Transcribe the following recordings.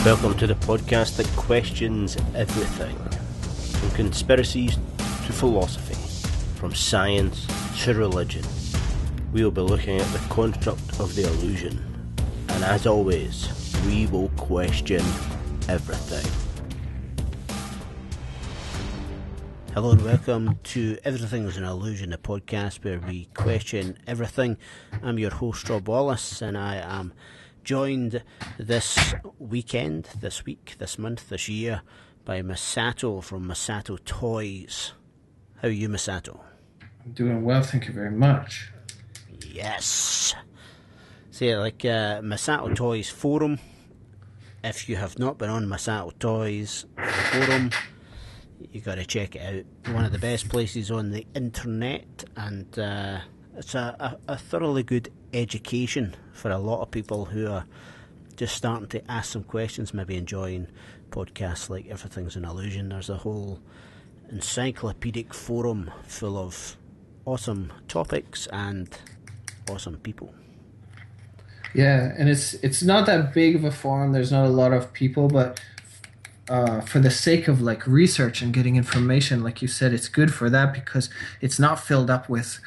Welcome to the podcast that questions everything, from conspiracies to philosophy, from science to religion. We will be looking at the construct of the illusion, and as always, we will question everything. Hello and welcome to Everything's an Illusion, the podcast where we question everything. I'm your host Rob Wallace, and I am joined this weekend, this week, this month, this year by Masato from Masato Toys. How are you, Masato? I'm doing well, thank you very much. Yes. See, like Masato Toys forum. If you have not been on Masato Toys forum, you got to check it out. One of the best places on the internet, and it's a thoroughly good education for a lot of people who are just starting to ask some questions, maybe enjoying podcasts like Everything's an Illusion. There's a whole encyclopedic forum full of awesome topics and awesome people. Yeah, and it's not that big of a forum. There's not a lot of people, but for the sake of like research and getting information, like you said, it's good for that because it's not filled up with,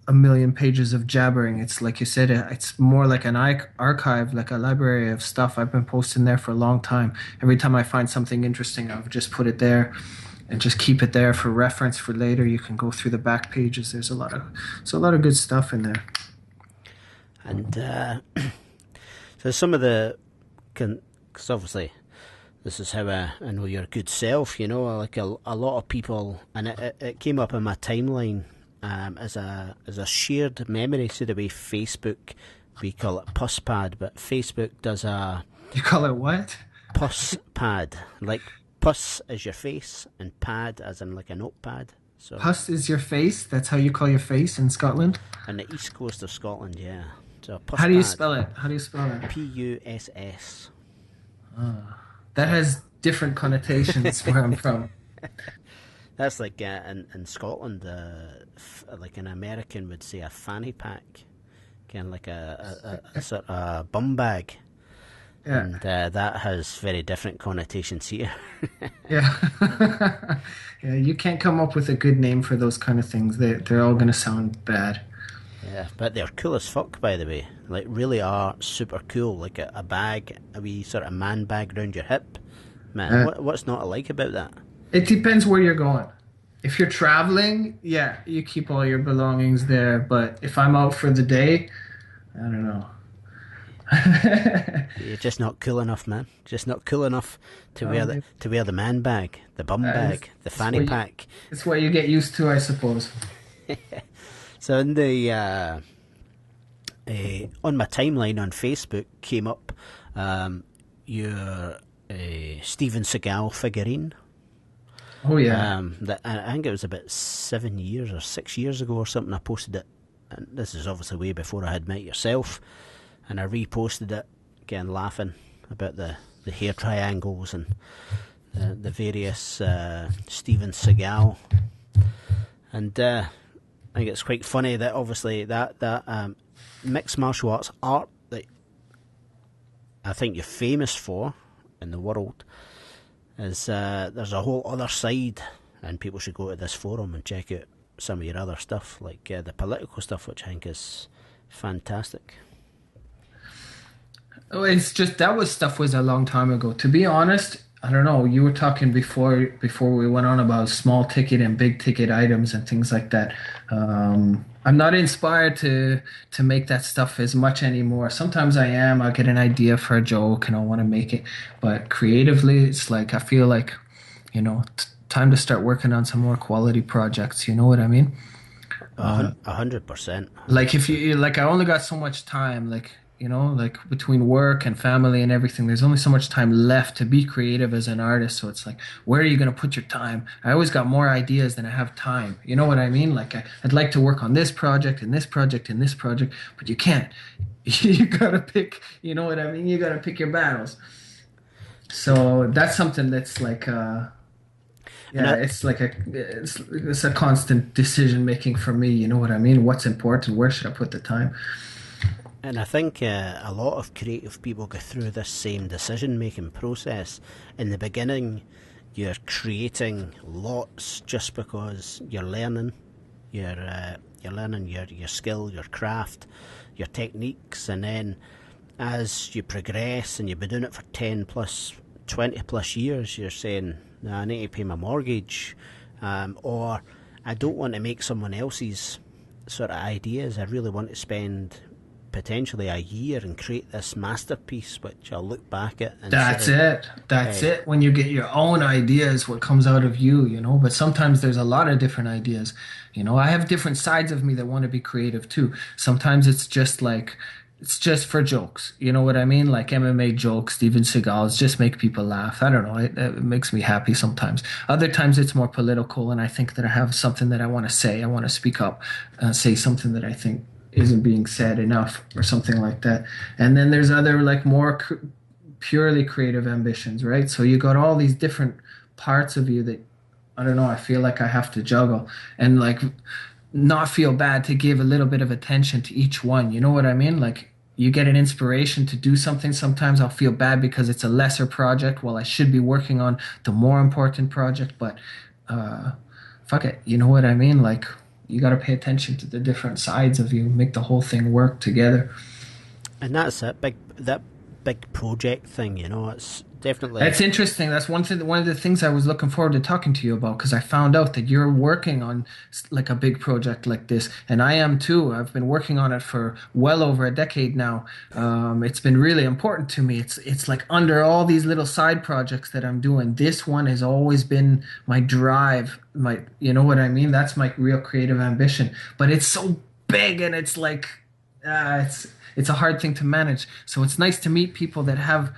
a million pages of jabbering. It's like you said, it's more like an archive, like a library of stuff. I've been posting there for a long time. Every time I find something interesting, I'll just put it there and just keep it there for reference for later. You can go through the back pages. There's a lot of good stuff in there. And so some of the, because obviously this is how I know your good self, like a lot of people, and it came up in my timeline as a shared memory. So the way Facebook, we call it Puss Pad, but Facebook does a... You call it what? Puss Pad. Like puss is your face and pad as in like a notepad. So Puss is your face? That's how you call your face in Scotland? On the east coast of Scotland, yeah. So How do you spell it? Puss. That has different connotations where I'm from. That's like in Scotland, like an American would say a fanny pack, kind of like a sort of bum bag. Yeah. And that has very different connotations here. Yeah. Yeah, you can't come up with a good name for those kind of things. They're all going to sound bad. Yeah, but they're cool as fuck, by the way. Like, really are super cool. Like a bag, a wee sort of man bag around your hip. Man, what's not to like about that? It depends where you're going. If you're traveling, yeah, you keep all your belongings there. But if I'm out for the day, I don't know. You're just not cool enough, man. Just not cool enough to wear the man bag, the bum bag, the fanny pack. It's what you get used to, I suppose. So in the on my timeline on Facebook came up your Steven Seagal figurine. Oh yeah. I think it was about 7 years or 6 years ago or something. I posted it, and this is obviously way before I had met yourself. And I reposted it again, laughing about the hair triangles and the various Steven Seagal. And I think it's quite funny that obviously that mixed martial arts art that I think you're famous for in the world is there's a whole other side, and people should go to this forum and check out some of your other stuff, like the political stuff, which I think is fantastic. Oh, it's just stuff was a long time ago. To be honest, I don't know. You were talking before we went on about small ticket and big ticket items and things like that. I'm not inspired to make that stuff as much anymore. Sometimes I am. I'll get an idea for a joke and I want to make it, but creatively, it's like I feel like, time to start working on some more quality projects. You know what I mean? 100%. Like if you like, I only got so much time. Like between work and family and everything, there's only so much time left to be creative as an artist. So it's like, where are you going to put your time? I always got more ideas than I have time. You know what I mean? Like I'd like to work on this project and this project and this project, but you can't. You got to pick, you know what I mean? You got to pick your battles. So that's something that's like, it's like it's a constant decision making for me. You know what I mean? What's important? Where should I put the time? And I think a lot of creative people go through this same decision-making process. In the beginning, you're creating lots just because you're learning. You're learning your skill, your craft, your techniques, and then as you progress and you've been doing it for 10 plus, 20 plus years, you're saying, nah, I need to pay my mortgage, or I don't want to make someone else's sort of ideas. I really want to spend potentially a year and create this masterpiece which I'll look back at and That's say, it. That's hey, it. When you get your own ideas, what comes out of you, you know. But sometimes there's a lot of different ideas. You know, I have different sides of me that want to be creative too. Sometimes it's just like, it's just for jokes. You know what I mean? Like MMA jokes, Steven Seagal's, just make people laugh. I don't know. It makes me happy sometimes. Other times it's more political, and I think that I have something that I want to say. I want to speak up, say something that I think isn't being said enough or something like that. And then there's other like more purely creative ambitions, right? So you got all these different parts of you that I don't know, I feel like I have to juggle and like not feel bad to give a little bit of attention to each one. You know what I mean? Like you get an inspiration to do something. Sometimes I'll feel bad because it's a lesser project while I should be working on the more important project, but uh fuck it. You know what I mean? Like you got to pay attention to the different sides of you, make the whole thing work together. and that's it, that big project thing, it's definitely. That's interesting. That's one thing. One of the things I was looking forward to talking to you about because I found out that you're working on like a big project like this, and I am too. I've been working on it for well over a decade now. It's been really important to me. It's like under all these little side projects that I'm doing, this one has always been my drive. My, you know what I mean? That's my real creative ambition. But it's so big, and it's like, it's a hard thing to manage. So it's nice to meet people that have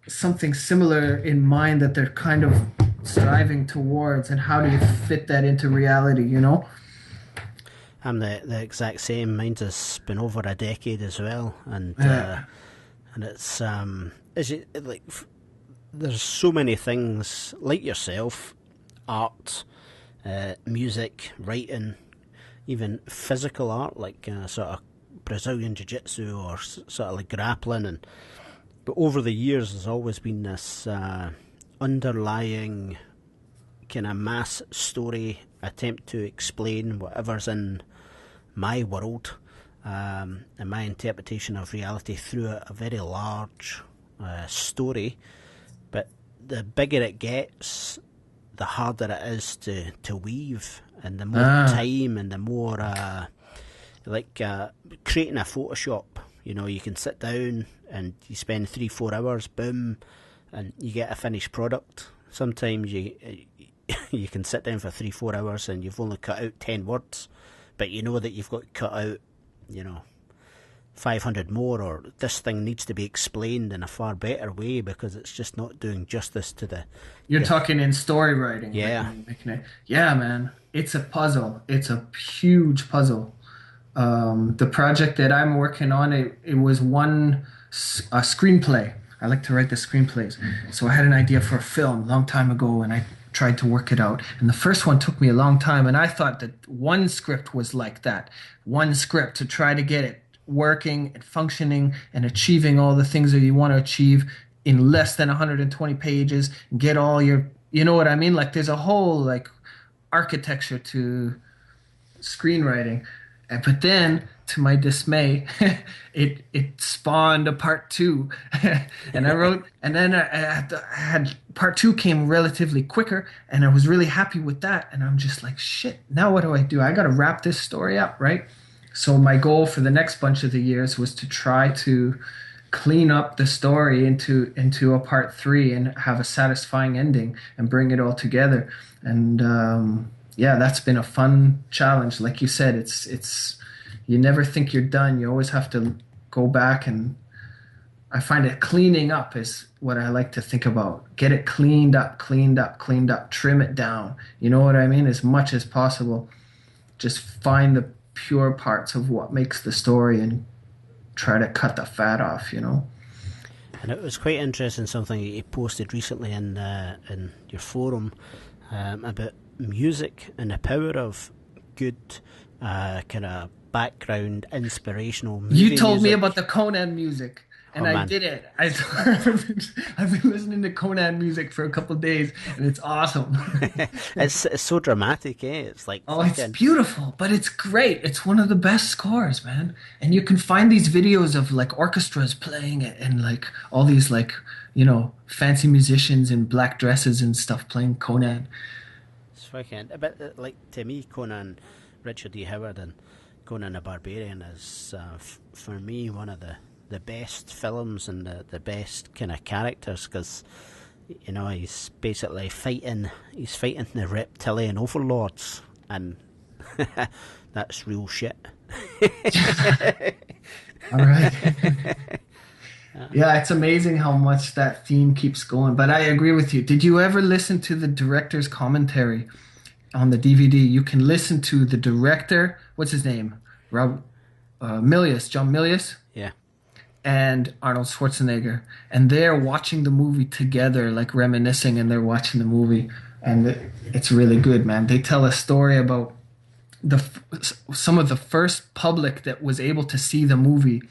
something similar in mind that they're kind of striving towards, and how do you fit that into reality, you know? I'm the exact same. Mine's has been over a decade as well, Yeah. and there's so many things like yourself, art, music, writing, even physical art like sort of Brazilian jiu-jitsu or sort of like grappling. And but over the years there's always been this underlying kind of mass story attempt to explain whatever's in my world, and my interpretation of reality through a very large story. But the bigger it gets, the harder it is to weave, and the more Ah, time and the more creating a Photoshop. You can sit down and you spend 3-4 hours, boom, and you get a finished product. Sometimes you can sit down for 3-4 hours and you've only cut out 10 words, but you know that you've got to cut out, you know, 500 more, or this thing needs to be explained in a far better way because it's just not doing justice to you're the talking in story writing, yeah. making it. Yeah, man, it's a puzzle. It's a huge puzzle. The project that I'm working on, it was a screenplay. I like to write the screenplays. So I had an idea for a film a long time ago, and I tried to work it out. And the first one took me a long time, and I thought that one script was like that. One script to try to get it working and functioning and achieving all the things that you want to achieve in less than 120 pages and get all your, you know what I mean? Like there's a whole like architecture to screenwriting. But then, to my dismay, it spawned a part two, and I wrote, and then I had part two came relatively quicker, and I was really happy with that. And I'm just like, shit. Now what do I do? I got to wrap this story up, right? So my goal for the next bunch of the years was to try to clean up the story into a part three and have a satisfying ending and bring it all together. And yeah, that's been a fun challenge. Like you said, it's you never think you're done. You always have to go back, and I find it cleaning up is what I like to think about. Get it cleaned up, cleaned up, cleaned up, trim it down. You know what I mean? As much as possible. Just find the pure parts of what makes the story and try to cut the fat off, you know? And it was quite interesting, something you posted recently in your forum, about music and the power of good kind of background inspirational You movie told me music. about the Conan music, Oh and I man, did it. I've been listening to Conan music for a couple of days, and it's awesome. it's so dramatic, eh? It's like Oh, it's fucking. beautiful, but it's great. It's one of the best scores, man. And you can find these videos of like orchestras playing it and like all these like, fancy musicians in black dresses and stuff playing Conan. It's fucking. But like to me, Conan, Richard D. Howard, and Conan the Barbarian is for me one of the best films and the best kind of characters because he's basically fighting the reptilian overlords, and that's real shit. All right. Yeah, it's amazing how much that theme keeps going. But I agree with you. Did you ever listen to the director's commentary on the DVD? You can listen to the director. What's his name? Rob Milius, John Milius, Yeah. and Arnold Schwarzenegger, and they're watching the movie together, like reminiscing, and they're watching the movie, and it's really good, man. They tell a story about some of the first public that was able to see the movie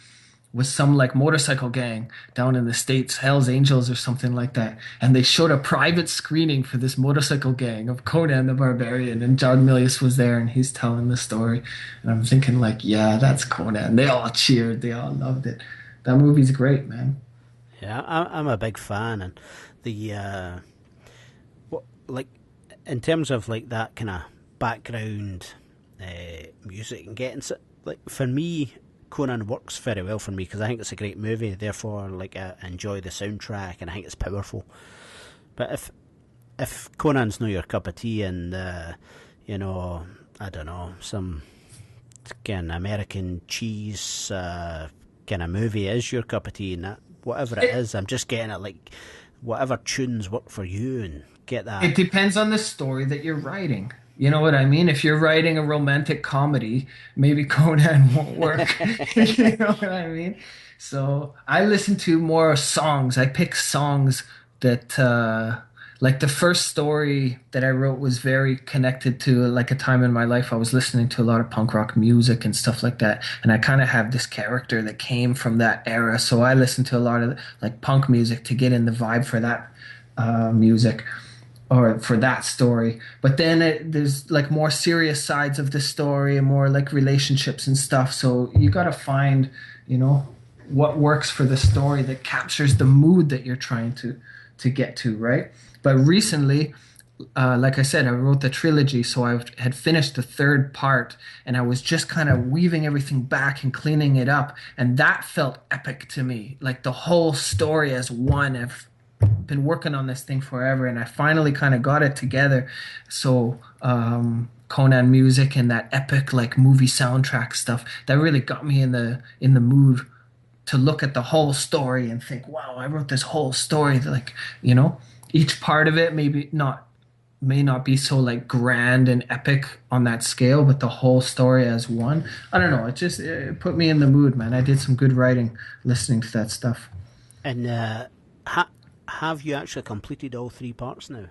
was some like motorcycle gang down in the States, Hell's Angels or something like that. And they showed a private screening for this motorcycle gang of Conan the Barbarian. And John Milius was there and he's telling the story. And I'm thinking like, yeah, that's Conan. They all cheered. They all loved it. That movie's great, man. Yeah, I'm a big fan, and the what like in terms of like that kind of background music and getting like for me, Conan works very well for me because I think it's a great movie. Therefore, like I enjoy the soundtrack and I think it's powerful. But if Conan's not your cup of tea and I don't know, some kind of American cheese kind of movie is your cup of tea, and that whatever it is, I'm just getting it like whatever tunes work for you and get that. It depends on the story that you're writing. You know what I mean? If you're writing a romantic comedy, maybe Conan won't work. You know what I mean? So I listen to more songs. I pick songs that, like the first story that I wrote was very connected to like a time in my life. I was listening to a lot of punk rock music and stuff like that. And I kind of have this character that came from that era. So I listen to a lot of like punk music to get in the vibe for that music or for that story. But then there's like more serious sides of the story and more like relationships and stuff. So you got to find, what works for the story that captures the mood that you're trying to get to, right? But recently, like I said, I wrote the trilogy, so I had finished the third part, and I was just kind of weaving everything back and cleaning it up, and that felt epic to me. Like the whole story as one. I've been working on this thing forever, and I finally kind of got it together. So Conan music and that epic like movie soundtrack stuff that really got me in the mood to look at the whole story and think, wow, I wrote this whole story. Like, each part of it may not be so like grand and epic on that scale, but the whole story as one. I don't know. It put me in the mood, man. I did some good writing listening to that stuff. And have you actually completed all three parts now?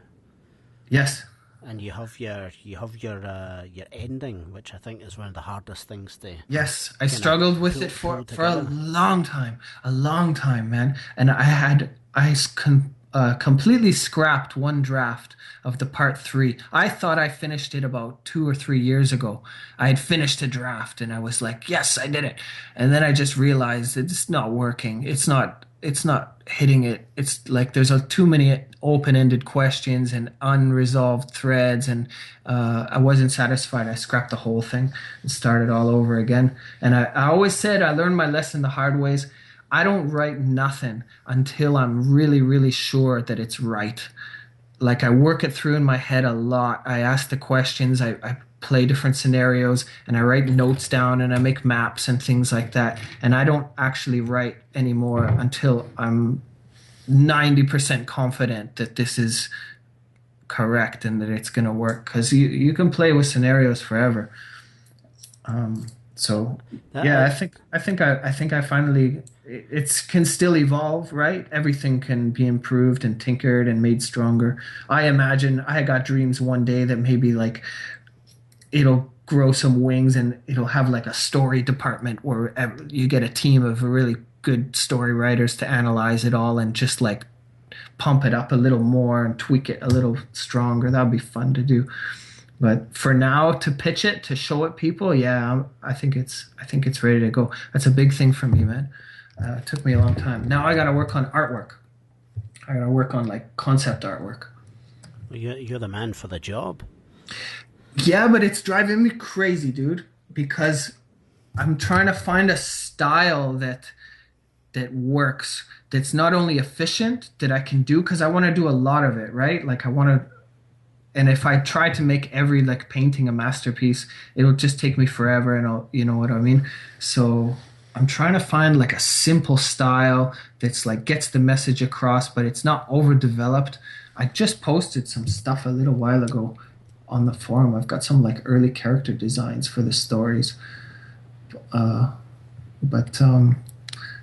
Yes. And you have your ending, which I think is one of the hardest things to. Yes, I struggled with it for a long time, man. And completely scrapped one draft of the part 3. I thought I finished it about 2 or 3 years ago. I had finished a draft and I was like, yes, I did it. And then I just realized it's not working. It's not hitting it. It's like there's too many open-ended questions and unresolved threads, and I wasn't satisfied. I scrapped the whole thing and started all over again. And I always said I learned my lesson the hard ways. I don't write nothing until I'm really, really sure that it's right. Like I work it through in my head a lot. I ask the questions. I play different scenarios and I write notes down and I make maps and things like that. And I don't actually write anymore until I'm 90% confident that this is correct and that it's going to work. Because you can play with scenarios forever. So yeah, I think I finally it can still evolve, right? Everything can be improved and tinkered and made stronger. I imagine I got dreams one day that maybe like it'll grow some wings, and it'll have like a story department where you get a team of really good story writers to analyze it all and just like pump it up a little more and tweak it a little stronger. That would be fun to do. But for now, to pitch it, to show it people, yeah, I think it's ready to go. That's a big thing for me, man. It took me a long time. Now I got to work on artwork. I got to work on like concept artwork. Well, you're the man for the job. Yeah, but it's driving me crazy, dude, because I'm trying to find a style that works, that's not only efficient, that I can do, because I want to do a lot of it, right? Like I want to, and if I try to make every like painting a masterpiece, it'll just take me forever, and you know what I mean? So I'm trying to find like a simple style that's like gets the message across, but it's not overdeveloped. I just posted some stuff a little while ago on the forum. I've got some like early character designs for the stories. But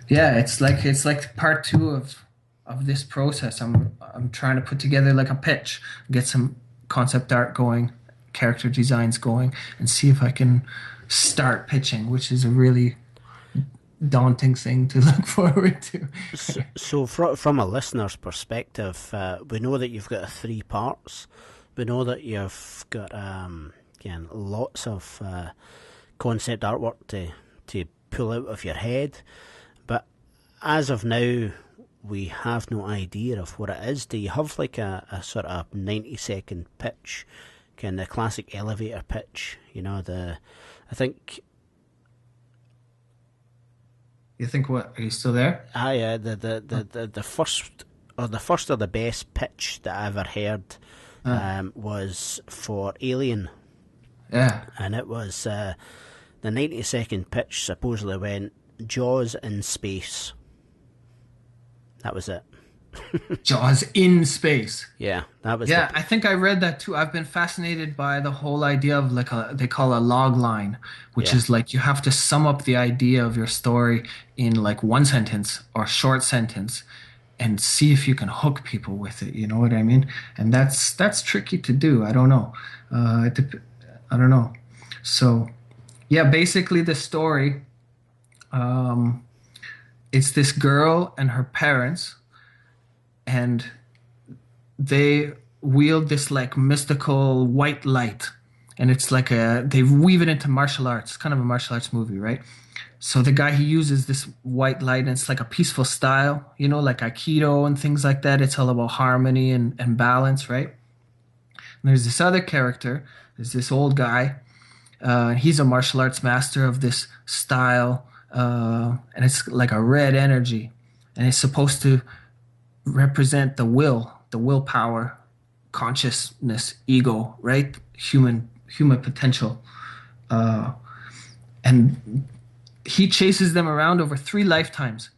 yeah, it's like part two of this process. I'm trying to put together like a pitch, get some concept art going, character designs going, and see if I can start pitching, which is a really daunting thing to look forward to. So from a listener's perspective, we know that you've got 3 parts. We know that you've got again lots of concept artwork to pull out of your head, but as of now we have no idea of what it is. Do you have like a sort of 90-second pitch, kind of classic elevator pitch? You know, I think. You think what? Are you still there? Yeah, the first or the best pitch that I ever heard was for Alien. Yeah. And it was the 90-second pitch supposedly went Jaws in space. That was it. Jaws in space. Yeah, that was. Yeah, I think I read that too. I've been fascinated by the whole idea of like they call a log line, which is like you have to sum up the idea of your story in like one sentence or short sentence, and see if you can hook people with it. You know what I mean? And that's tricky to do. I don't know. I don't know. So, yeah, basically the story. It's this girl and her parents, and they wield this like mystical white light, and it's like they weave it into martial arts. It's kind of a martial arts movie, right? So the guy, he uses this white light, and it's like a peaceful style, you know, like Aikido and things like that. It's all about harmony and balance, right? And there's this other character, there's this old guy, he's a martial arts master of this style, and it's like a red energy, and it's supposed to represent the willpower, consciousness, ego, right? Human potential. And he chases them around over 3 lifetimes.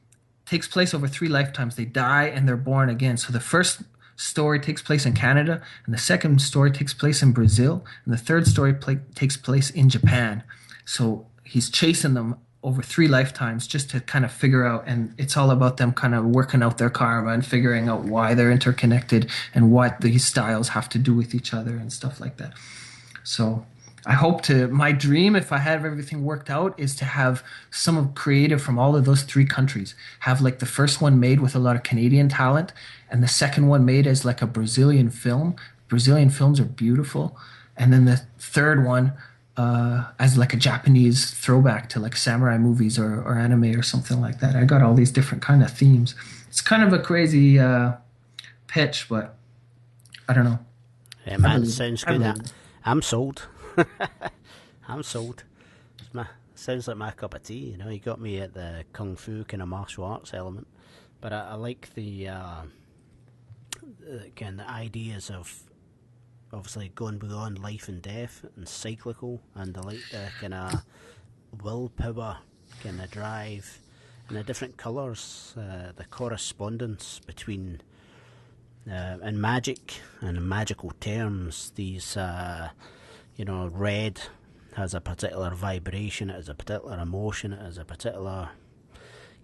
Takes place over 3 lifetimes. They die and they're born again. So the first story takes place in Canada, and the second story takes place in Brazil, and the third story takes place in Japan. So he's chasing them over 3 lifetimes just to kind of figure out, and it's all about them kind of working out their karma and figuring out why they're interconnected and what these styles have to do with each other and stuff like that. So I hope my dream, if I have everything worked out, is to have some of creative from all of those 3 countries. Have like the first one made with a lot of Canadian talent, and the second one made as like a Brazilian film. Brazilian films are beautiful. And then the third one as like a Japanese throwback to like samurai movies or anime or something like that. I got all these different kind of themes. It's kind of a crazy pitch, but I don't know. Yeah, man, sounds good. I'm sold. I'm sold. Sounds like my cup of tea. You know, you got me at the kung fu kind of martial arts element, but I like the kind of ideas of obviously going beyond life and death and cyclical, and I like the kind of willpower, kind of drive, and the different colours, the correspondence between in magic and in magical terms, these red has a particular vibration, it has a particular emotion, it has a particular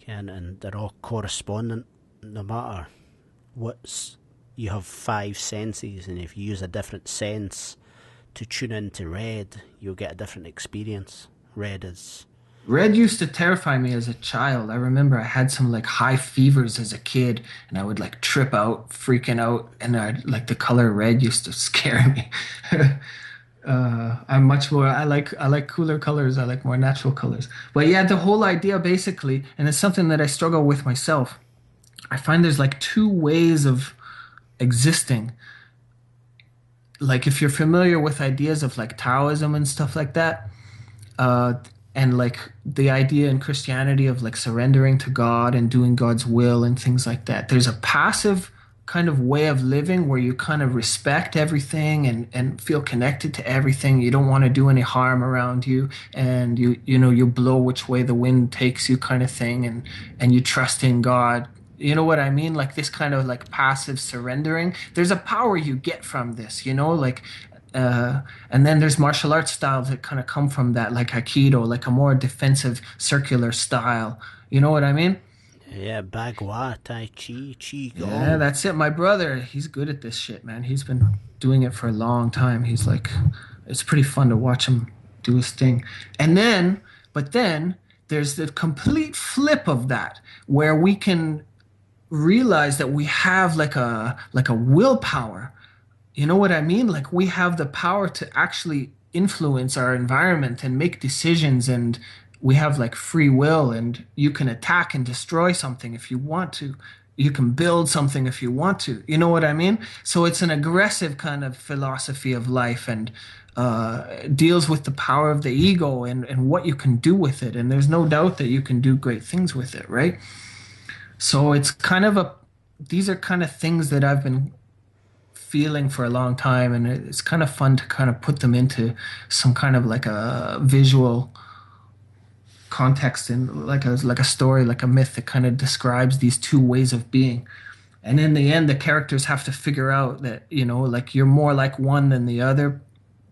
and they're all correspondent no matter what's. You have 5 senses, and if you use a different sense to tune into red, you'll get a different experience. Red is Red used to terrify me as a child. I remember I had some like high fevers as a kid, and I would like trip out, freaking out, and I like the color red used to scare me. I'm much more. I like cooler colors. I like more natural colors. But yeah, the whole idea basically, and it's something that I struggle with myself. I find there's like two ways of existing. Like if you're familiar with ideas of like Taoism and stuff like that, uh, and like the idea in Christianity of like surrendering to God and doing God's will and things like that. There's a passive kind of way of living where you kind of respect everything and feel connected to everything. You don't want to do any harm around you, and you blow which way the wind takes you kind of thing, and you trust in God. You know what I mean? Like this kind of like passive surrendering. There's a power you get from this, like uh, and then there's martial arts styles that kind of come from that, like Aikido, like a more defensive circular style. You know what I mean? yeah, Bagua, Tai Chi, Qi Yeah, Gong. that's it. My brother, he's good at this shit, man. He's been doing it for a long time. He's like, it's pretty fun to watch him do his thing. And then, but then there's the complete flip of that where we can realize that we have like a willpower. You know what I mean? Like we have the power to actually influence our environment and make decisions, and we have like free will, and you can attack and destroy something if you want to. You can build something if you want to. You know what I mean? So it's an aggressive kind of philosophy of life, and deals with the power of the ego and what you can do with it. And there's no doubt that you can do great things with it, right? So it's kind of these are kind of things that I've been feeling for a long time, and it's kind of fun to kind of put them into some kind of like a visual context and like a story, like a myth that kind of describes these two ways of being. And in the end, the characters have to figure out that, like you're more like one than the other,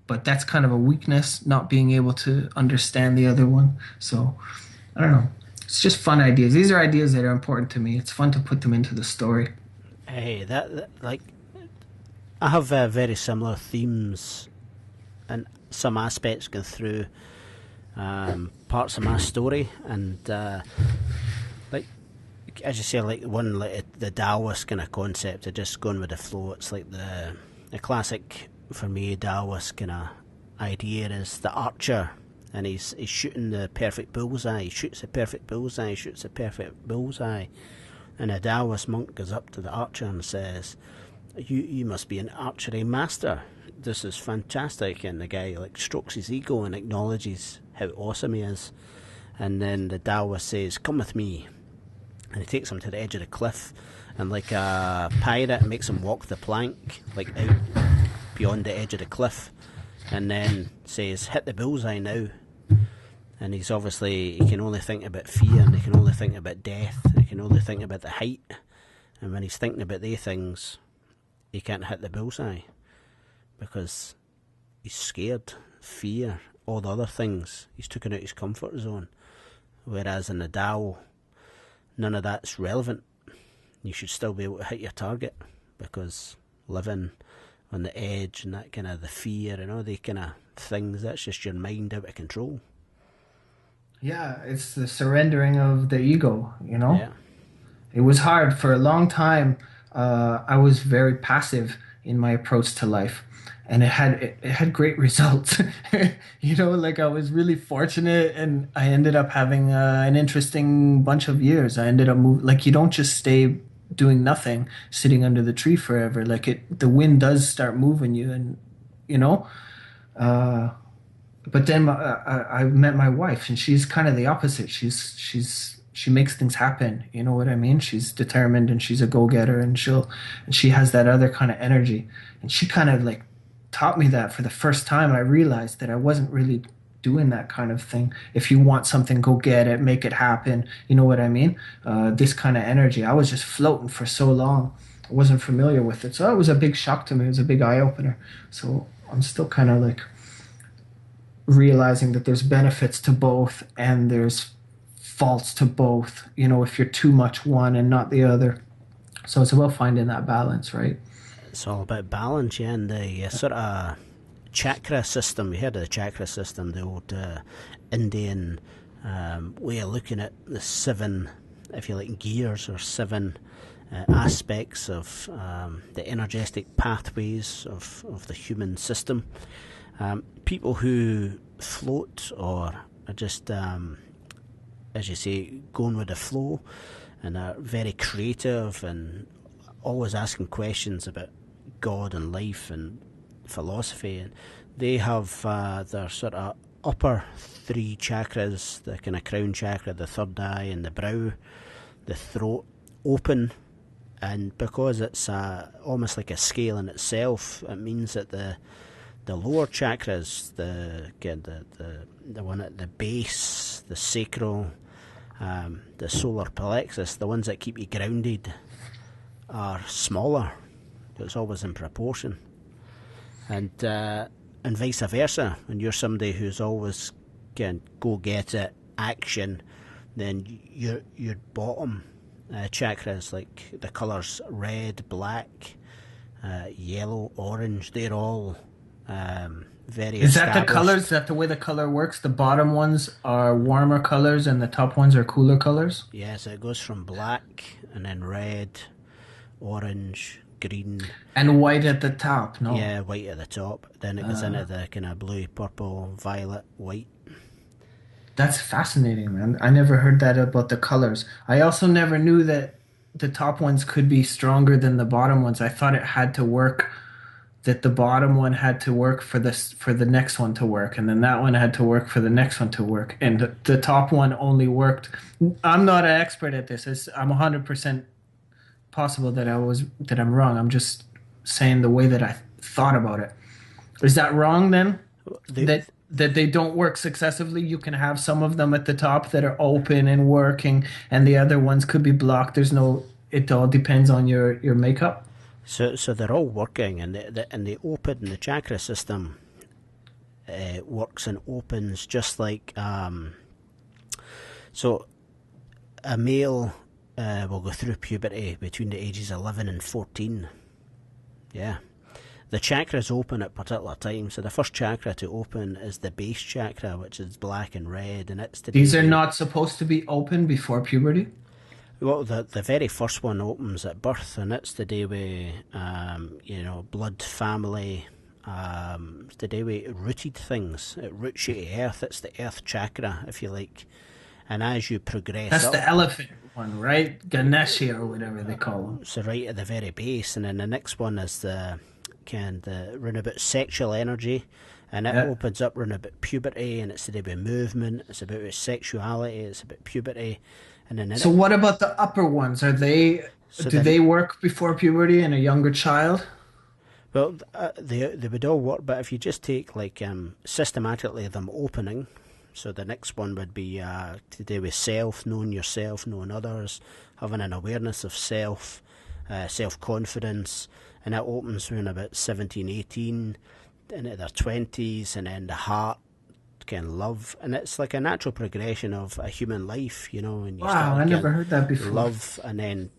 but that's kind of a weakness, not being able to understand the other one. So I don't know. It's just fun ideas. These are ideas that are important to me. It's fun to put them into the story. Hey, like I have very similar themes and some aspects going through parts of my story, and like as you say, like one like the Taoist kind of concept of just going with the flow. It's like the classic for me Taoist kind of idea is the archer, and he's shooting the perfect bullseye. He shoots the perfect bullseye. He shoots the perfect bullseye, and a Taoist monk goes up to the archer and says, You must be an archery master. This is fantastic." And the guy like strokes his ego and acknowledges how awesome he is. And then the Taoist says, "Come with me." And he takes him to the edge of the cliff, and like a pirate makes him walk the plank, like out beyond the edge of the cliff, and then says, "Hit the bullseye now." And he can only think about fear, and he can only think about death, he can only think about the height. And when he's thinking about these things, he can't hit the bullseye because he's scared, fear, all the other things. He's taken out his comfort zone. Whereas in the Tao, none of that's relevant. You should still be able to hit your target, because living on the edge and that kind of the fear and all the kind of things, that's just your mind out of control. Yeah, it's the surrendering of the ego. Yeah. It was hard for a long time. I was very passive in my approach to life, and it had great results. Like I was really fortunate, and I ended up having an interesting bunch of years. I ended up moving. Like you don't just stay doing nothing, sitting under the tree forever. Like the wind does start moving you, and you know. Uh, but then I met my wife, and she's kind of the opposite. She makes things happen. You know what I mean? She's determined, and she's a go-getter, and she has that other kind of energy. And she kind of like taught me that for the first time. I realized that I wasn't really doing that kind of thing. If you want something, go get it, make it happen. You know what I mean? This kind of energy. I was just floating for so long. I wasn't familiar with it. So it was a big shock to me. It was a big eye-opener. So I'm still kind of like realizing that there's benefits to both and there's faults to both, if you're too much one and not the other. So it's about finding that balance, right? It's all about balance, yeah, and the sort of chakra system. You heard of the chakra system, the old Indian way of looking at the 7, if you like, gears or 7 aspects of the energetic pathways of the human system. People who float or are just, as you say, going with the flow and are very creative and always asking questions about God and life and philosophy, and they have their sort of upper 3 chakras, the kind of crown chakra, the third eye, and the brow, the throat open. And because it's almost like a scale in itself, it means that the lower chakras, the one at the base, the sacral, the solar plexus, the ones that keep you grounded, are smaller. It's always in proportion, and vice versa. When you're somebody who's always can go get it action, then your bottom chakras, like the colours red, black, yellow, orange, they're all very Is that the established. colors? Is that the way the color works? The bottom ones are warmer colors and the top ones are cooler colors? Yeah, so it goes from black and then red, orange, green. And white at the top, no? Yeah, white at the top. Then it goes into the kind of blue, purple, violet, white. That's fascinating, man. I never heard that about the colors. I also never knew that the top ones could be stronger than the bottom ones. I thought it had to work, that the bottom one had to work for the next one to work, and then that one had to work for the next one to work, and the top one only worked. I'm not an expert at this. I'm 100% possible that I'm wrong. I'm just saying the way that I thought about it. Is that wrong then? That they don't work successively. You can have some of them at the top that are open and working, and the other ones could be blocked. It all depends on your makeup. So they're all working, and the open, the chakra system works and opens just like so a male will go through puberty between the ages 11 and 14. Yeah. The chakras open at particular times. So the first chakra to open is the base chakra, which is black and red, and it's These are not supposed to be open before puberty? Well, the very first one opens at birth, and it's to do with blood, family. It's to do with rooted things. It roots you to earth. It's the earth chakra, if you like. And as you progress That's up, the elephant one, right? Ganesha or whatever they call them. so right at the very base, and then the next one is the round about sexual energy, and it opens up round about puberty, and it's to do with movement. It's about sexuality. It's about puberty, and then So what about the upper ones? Do they work before puberty in a younger child? Well, they would all work, but if you just take systematically them opening, so the next one would be to do with self, knowing yourself, knowing others, having an awareness of self, self-confidence, and that opens when about 17, 18, into their 20s, and then the heart can love, and it's like a natural progression of a human life, and you Wow, I never heard that before. Love, and then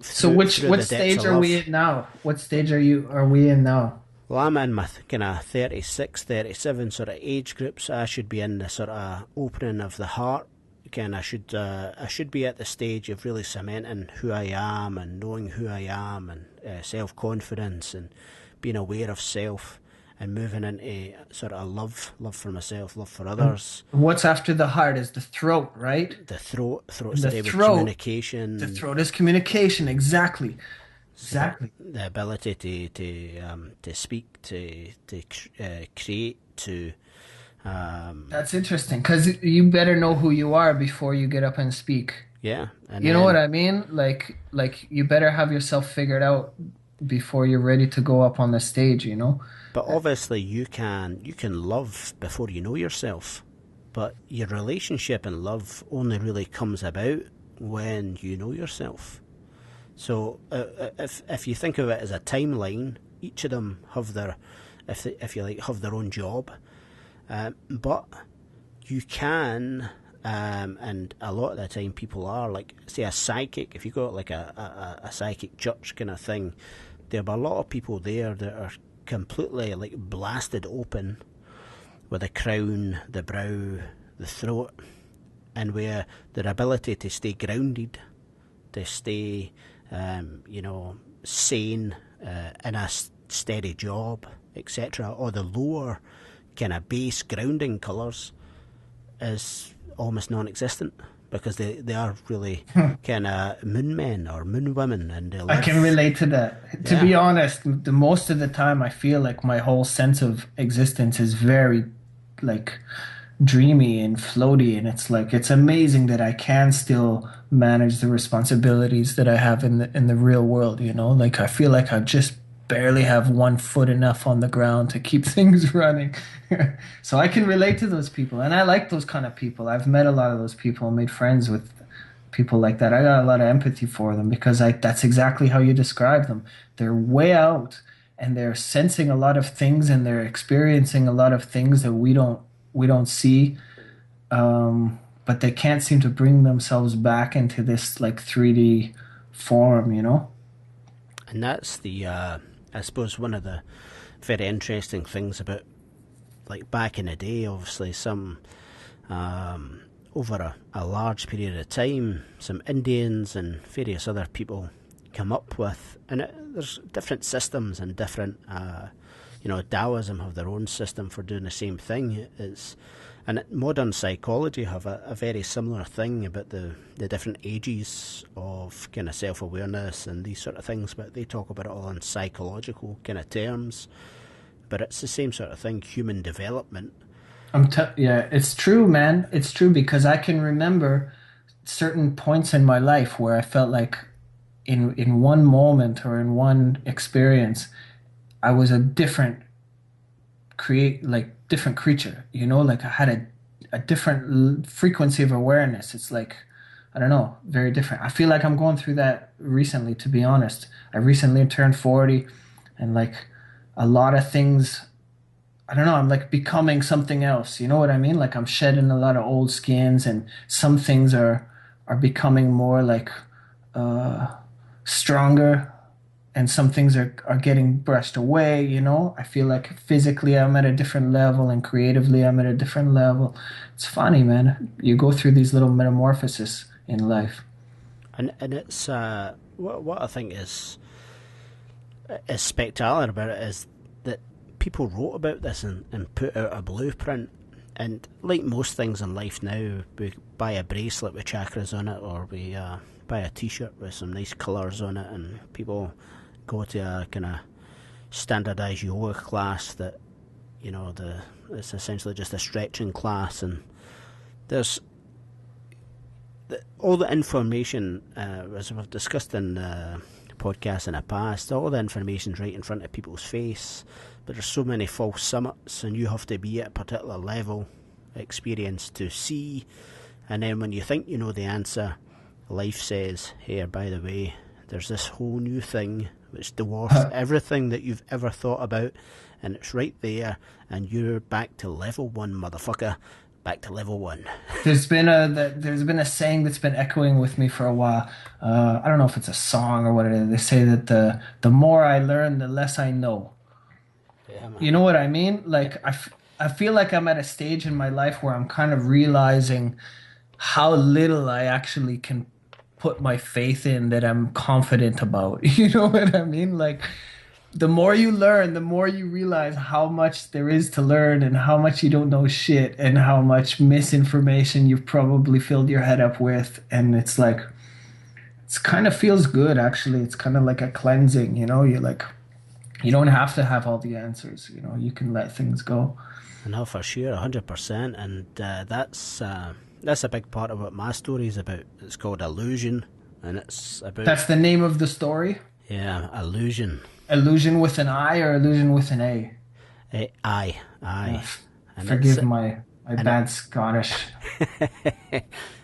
so what stage are we in now? What stage are we in now? Well, I'm in my kind of 36, 37 sort of age groups. I should be in the sort of opening of the heart. Again, I should be at the stage of really cementing who I am and knowing who I am, and self-confidence and being aware of self, and moving into sort of love for myself, love for others. What's after the heart is the throat, right? The throat's to do with communication. The throat is communication, exactly. Exactly. The ability to speak, to create, to. That's interesting, because you better know who you are before you get up and speak. Yeah, and you know what I mean? Like you better have yourself figured out before you're ready to go up on the stage. But obviously, you can love before you know yourself. But your relationship and love only really comes about when you know yourself. So if you think of it as a timeline, each of them have their, if you like, have their own job. But you can, and a lot of the time people are, like, say, a psychic. If you got like a psychic church kind of thing, there'll be a lot of people there that are completely like blasted open with the crown, the brow, the throat, and where their ability to stay grounded, to stay, sane in a steady job, etc., or the lower kind of base grounding colours is almost non-existent, because they are really kind of moon men or moon women, and they live. I can relate to that. To be honest, the most of the time I feel like my whole sense of existence is very like dreamy and floaty, and it's like it's amazing that I can still manage the responsibilities that I have in the real world, you know? Like I feel like I just barely have one foot enough on the ground to keep things running. So I can relate to those people, and I like those kind of people. I've met a lot of those people, made friends with people like that. I got a lot of empathy for them because that's exactly how you describe them. They're way out and they're sensing a lot of things and they're experiencing a lot of things that we don't see, but they can't seem to bring themselves back into this like 3D form, you know? And that's the, I suppose, one of the very interesting things about, like, back in the day, obviously, some, over a large period of time, some Indians and various other people come up with, and there's different systems and different, Taoism have their own system for doing the same thing. And modern psychology have a very similar thing about the different ages of kind of self-awareness and these sort of things, but they talk about it all in psychological kind of terms. But it's the same sort of thing, human development. Yeah, it's true, man. It's true because I can remember certain points in my life where I felt like in one moment or in one experience, I was a different creature, you know, like I had a different frequency of awareness. It's like, I don't know, very different. I feel like I'm going through that recently, to be honest. I recently turned 40 and like a lot of things, I don't know, I'm like becoming something else. You know what I mean? Like I'm shedding a lot of old skins and some things are becoming more like stronger and some things are getting brushed away, you know? I feel like physically I'm at a different level and creatively I'm at a different level. It's funny, man. You go through these little metamorphoses in life. And it's what I think is spectacular about it is that people wrote about this and put out a blueprint. And like most things in life now, we buy a bracelet with chakras on it, or we buy a t-shirt with some nice colours on it, and people go to a kind of standardised yoga class that, you know, it's essentially just a stretching class, and there's all the information, as we've discussed in podcasts in the past, all the information's right in front of people's face, but there's so many false summits, and you have to be at a particular level experience to see, and then when you think you know the answer, life says, here, by the way, there's this whole new thing which dwarfs everything that you've ever thought about, and it's right there, and you're back to level 1, motherfucker. Back to level 1. There's been a saying that's been echoing with me for a while. I don't know if it's a song or what it is. They say that the more I learn, the less I know. Yeah, man. You know what I mean? Like I feel like I'm at a stage in my life where I'm kind of realizing how little I actually can put my faith in that I'm confident about. You know what I mean? Like the more you learn, the more you realize how much there is to learn and how much you don't know shit and how much misinformation you've probably filled your head up with. And it's like, it's kind of feels good, actually. It's kind of like a cleansing, you know? You're like, you don't have to have all the answers, you know? You can let things go. No, for sure, 100%. And that's a big part of what my story is about. It's called Illusion, and it's about... That's the name of the story? Yeah, Illusion. Illusion with an I or illusion with an A? I. Forgive my bad Scottish.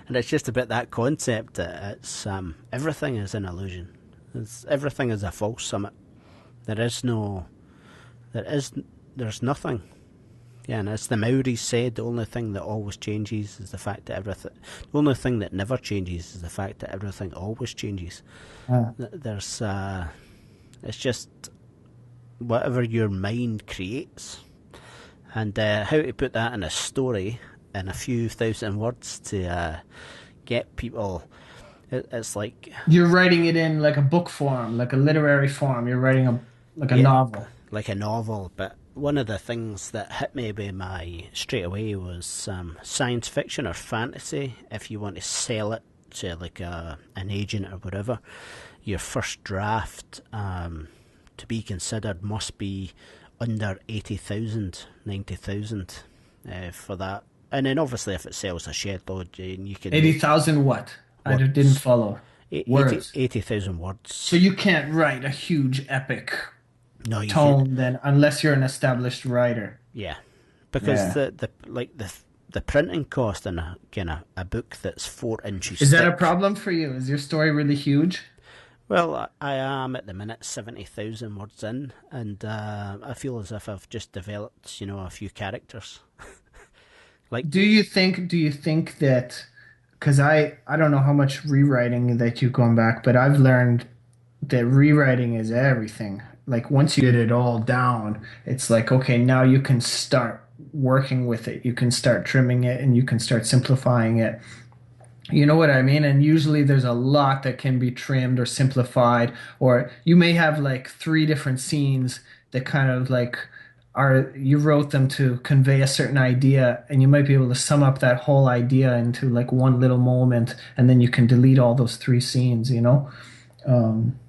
And it's just about that concept that it's everything is an illusion. Everything is a false summit. There's nothing. Yeah, and as the Maoris said, the only thing that always changes is the fact that everything... The only thing that never changes is the fact that everything always changes. There's... it's just whatever your mind creates, and how to put that in a story in a few thousand words to get people. It's like, You're writing it in like a book form, like a literary form. You're writing a yeah, novel. like a novel. But one of the things that hit me by my straight away was science fiction or fantasy. If you want to sell it to like an agent or whatever, your first draft to be considered must be under 80,000, 90,000 for that. And then obviously if it sells a shed load, you can 80,000 what? I didn't words. follow. Words. 80,000 words. So you can't write a huge epic No, you can't. tone then, unless you're an established writer. Yeah, because Yeah. the printing cost in a book that's 4 inches Is that a thick. problem for you? Is your story really huge? Well, I am at the minute 70,000 words in, and I feel as if I've just developed, a few characters. Like, Do you think that, because I don't know how much rewriting that you've gone back, but I've learned that rewriting is everything. Like once you get it all down, it's like, okay, now you can start working with it. You can start trimming it and you can start simplifying it. You know what I mean? And usually there's a lot that can be trimmed or simplified, or you may have like three different scenes that kind of like are, you wrote them to convey a certain idea, and you might be able to sum up that whole idea into like one little moment, and then you can delete all those three scenes, you know? Um,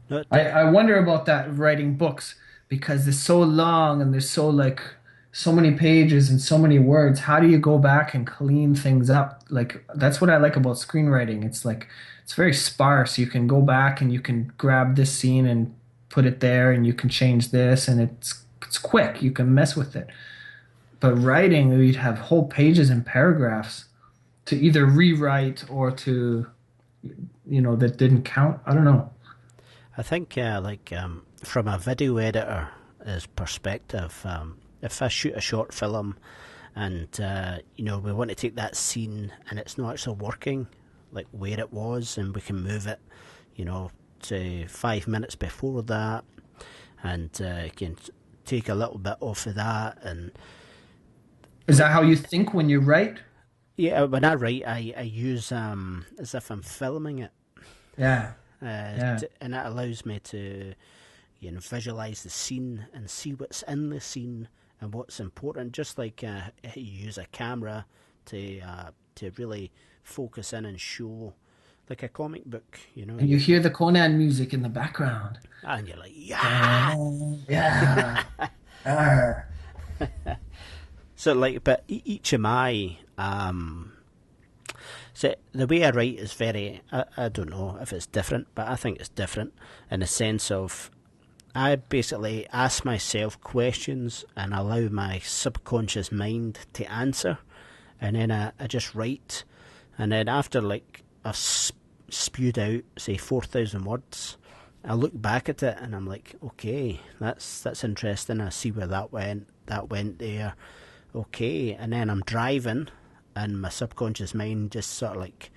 no, I wonder about that writing books because it's so long and there's so like so many pages and so many words. How do you go back and clean things up? Like that's what I like about screenwriting. It's like it's very sparse. You can go back and you can grab this scene and put it there and you can change this and it's quick. You can mess with it. But writing, you'd have whole pages and paragraphs to either rewrite or to that didn't count. I don't know. I think from a video editor's perspective, if I shoot a short film and we want to take that scene and it's not actually working like where it was, and we can move it, to 5 minutes before that, and can take a little bit off of that, and Is that how you think when you write? yeah, when I write, I use as if I'm filming it, Yeah. Yeah. and that allows me to visualize the scene and see what's in the scene and what's important. Just like you use a camera to really focus in and show, like a comic book, And you hear the Conan music in the background. and you're like, yeah. Yeah. Arr. So like, but each of my so the way I write is very, I don't know if it's different, but I think it's different in the sense of I basically ask myself questions and allow my subconscious mind to answer, and then I just write, and then after like I've spewed out say 4,000 words, I look back at it and I'm like, okay, that's interesting. I see where that went. That went there. Okay, and then I'm driving, and my subconscious mind just sort of like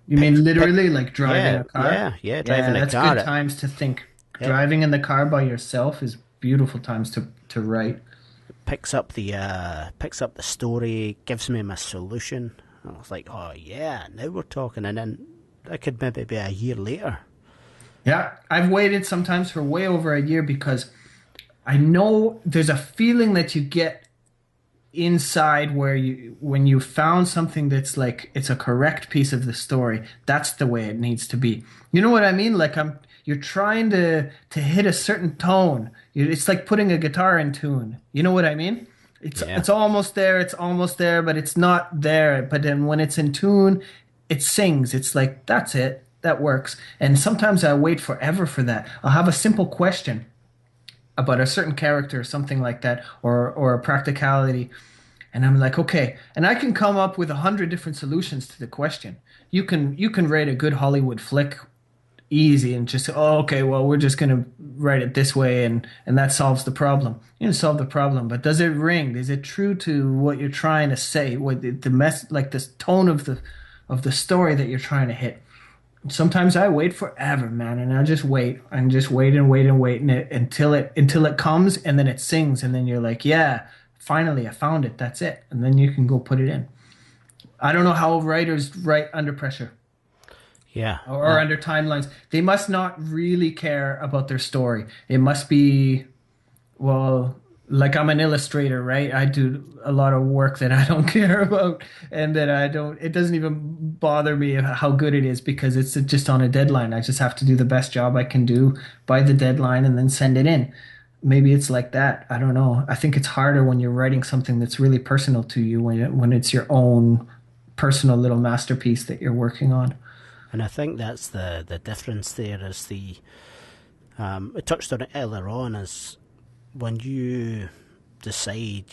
You mean literally like driving a car? yeah, driving a that's car. good times to think. Yeah. Driving in the car by yourself is beautiful times to write. Picks up the story, gives me my solution. I was like, oh yeah, now we're talking, and then that could maybe be a year later. Yeah, I've waited sometimes for way over a year because I know there's a feeling that you get inside where when you found something that's like it's a correct piece of the story, that's the way it needs to be. You know what I mean? Like you're trying to hit a certain tone. It's like putting a guitar in tune. You know what I mean? It's almost there, but it's not there. But then when it's in tune, it sings. It's like that's it. That works. And sometimes I wait forever for that. I'll have a simple question about a certain character or something like that, or a practicality. And I'm like, okay. And I can come up with 100 different solutions to the question. You can rate a good Hollywood flick easy and just say, oh, okay, well, we're just going to write it this way and that solves the problem. You can solve the problem, but does it ring? Is it true to what you're trying to say? What the mess, like this tone of the story that you're trying to hit? Sometimes I wait forever, man, and I just wait and just wait and wait and wait and until it comes and then it sings and then you're like, yeah, finally I found it. That's it. And then you can go put it in. I don't know how writers write under pressure Yeah. or under timelines. They must not really care about their story. It must be, well, like I'm an illustrator, right? I do a lot of work that I don't care about and that I don't, it doesn't even bother me how good it is because it's just on a deadline. I just have to do the best job I can do by the deadline and then send it in. Maybe it's like that. I don't know. I think it's harder when you're writing something that's really personal to you when it's your own personal little masterpiece that you're working on. And I think that's the difference there is I touched on it earlier on, is when you decide,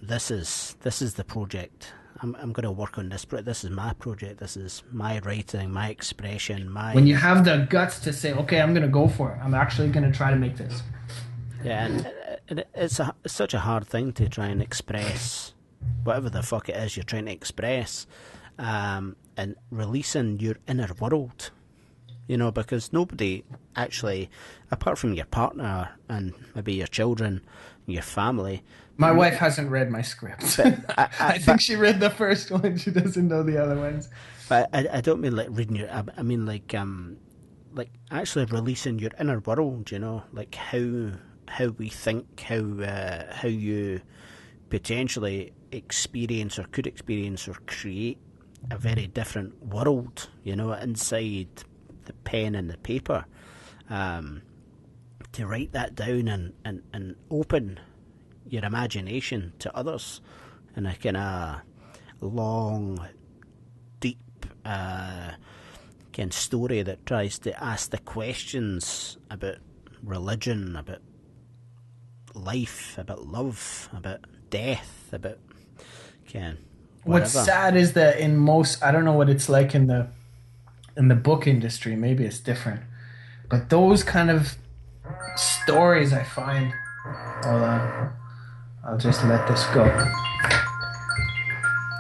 this is the project. I'm going to work on this. This is my project. This is my writing, my expression, When you have the guts to say, okay, I'm going to go for it. I'm actually going to try to make this. yeah. And it's such a hard thing to try and express whatever the fuck it is you're trying to express, and releasing your inner world. Because nobody actually, apart from your partner and maybe your children, your family. My wife hasn't read my script. I think she read the first one. She doesn't know the other ones. But I don't mean like reading I mean like actually releasing your inner world. Like how we think, how you potentially experience or could experience or create a very different world. Inside the pen and the paper, to write that down and open your imagination to others in a kind of long, deep kind of story that tries to ask the questions about religion, about life, about love, about death, about whatever. What's sad is that in most, I don't know what it's like in the book industry, maybe it's different, but those kind of stories I find, hold on, I'll just let this go.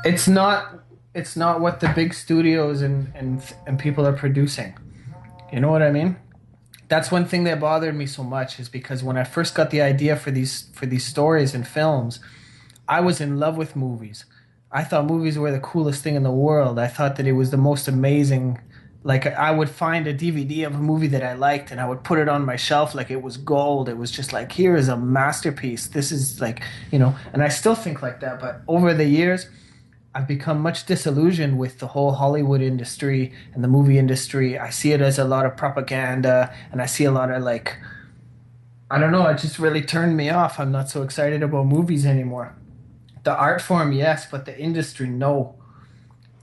It's not what the big studios and people are producing. You know what I mean? That's one thing that bothered me so much, is because when I first got the idea for these stories and films, I was in love with movies. I thought movies were the coolest thing in the world. I thought that it was the most amazing. Like, I would find a DVD of a movie that I liked and I would put it on my shelf like it was gold. It was just like, here is a masterpiece. This is like, and I still think like that. But over the years, I've become much disillusioned with the whole Hollywood industry and the movie industry. I see it as a lot of propaganda, and I see a lot of like, I don't know, it just really turned me off. I'm not so excited about movies anymore. The art form, yes, but the industry, no.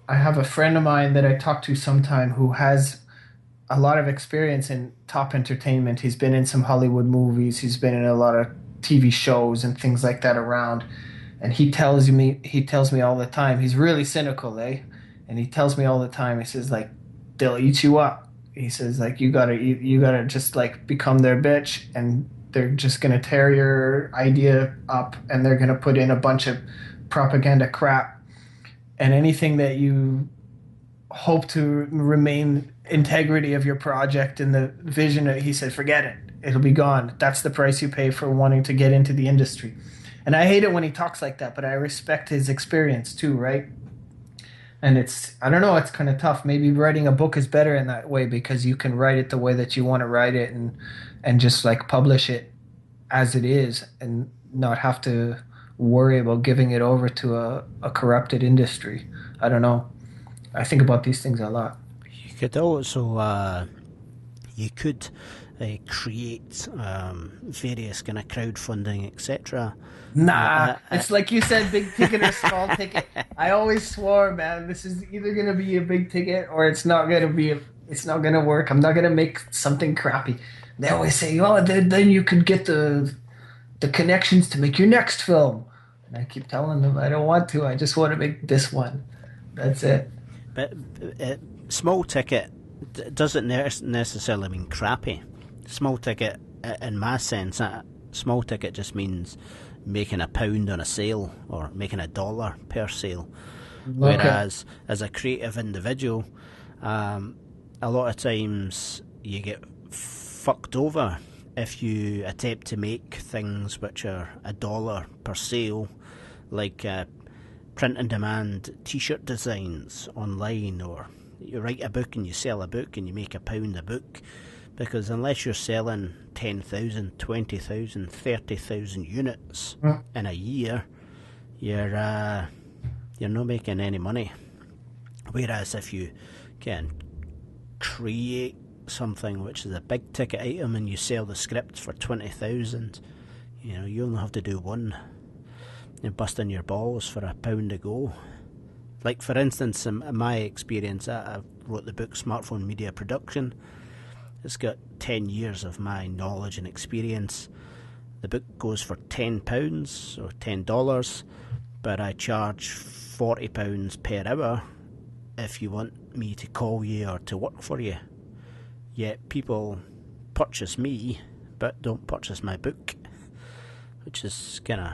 I have a friend of mine that I talk to sometime who has a lot of experience in top entertainment. He's been in some Hollywood movies. He's been in a lot of TV shows and things like that around. And he tells me all the time, he's really cynical, eh? And he tells me all the time, he says, like, they'll eat you up. He says, like, you gotta just like become their bitch, and they're just gonna tear your idea up, and they're gonna put in a bunch of propaganda crap. And anything that you hope to remain integrity of your project and the vision, he said, forget it. It'll be gone. That's the price you pay for wanting to get into the industry. And I hate it when he talks like that, but I respect his experience too, right? And I don't know, it's kind of tough. Maybe writing a book is better in that way, because you can write it the way that you want to write it, and just like publish it as it is and not have to worry about giving it over to a corrupted industry. I don't know. I think about these things a lot. You could also create various kind of crowdfunding, etc. Nah, it's like you said, big ticket or small ticket. I always swore, man, this is either gonna be a big ticket or it's not gonna work. I'm not gonna make something crappy. They always say, oh, then you could get the connections to make your next film. And I keep telling them I don't want to. I just want to make this one. That's it. But small ticket doesn't necessarily mean crappy. Small ticket, in my sense, small ticket just means making £1 on a sale or making $1 per sale. Okay. Whereas as a creative individual, a lot of times you get fucked over if you attempt to make things which are $1 per sale, like print and demand t-shirt designs online, or you write a book and you sell a book and you make £1 a book, because unless you're selling 10,000, 20,000, 30,000 units in a year, you're not making any money. Whereas if you can create something which is a big ticket item and you sell the script for 20,000, you only have to do one. You're busting your balls for £1 a go. Like, for instance, in my experience, I wrote the book Smartphone Media Production. It's got 10 years of my knowledge and experience. The book goes for £10 or $10, but I charge £40 per hour if you want me to call you or to work for you. Yet people purchase me, but don't purchase my book, which is kind of...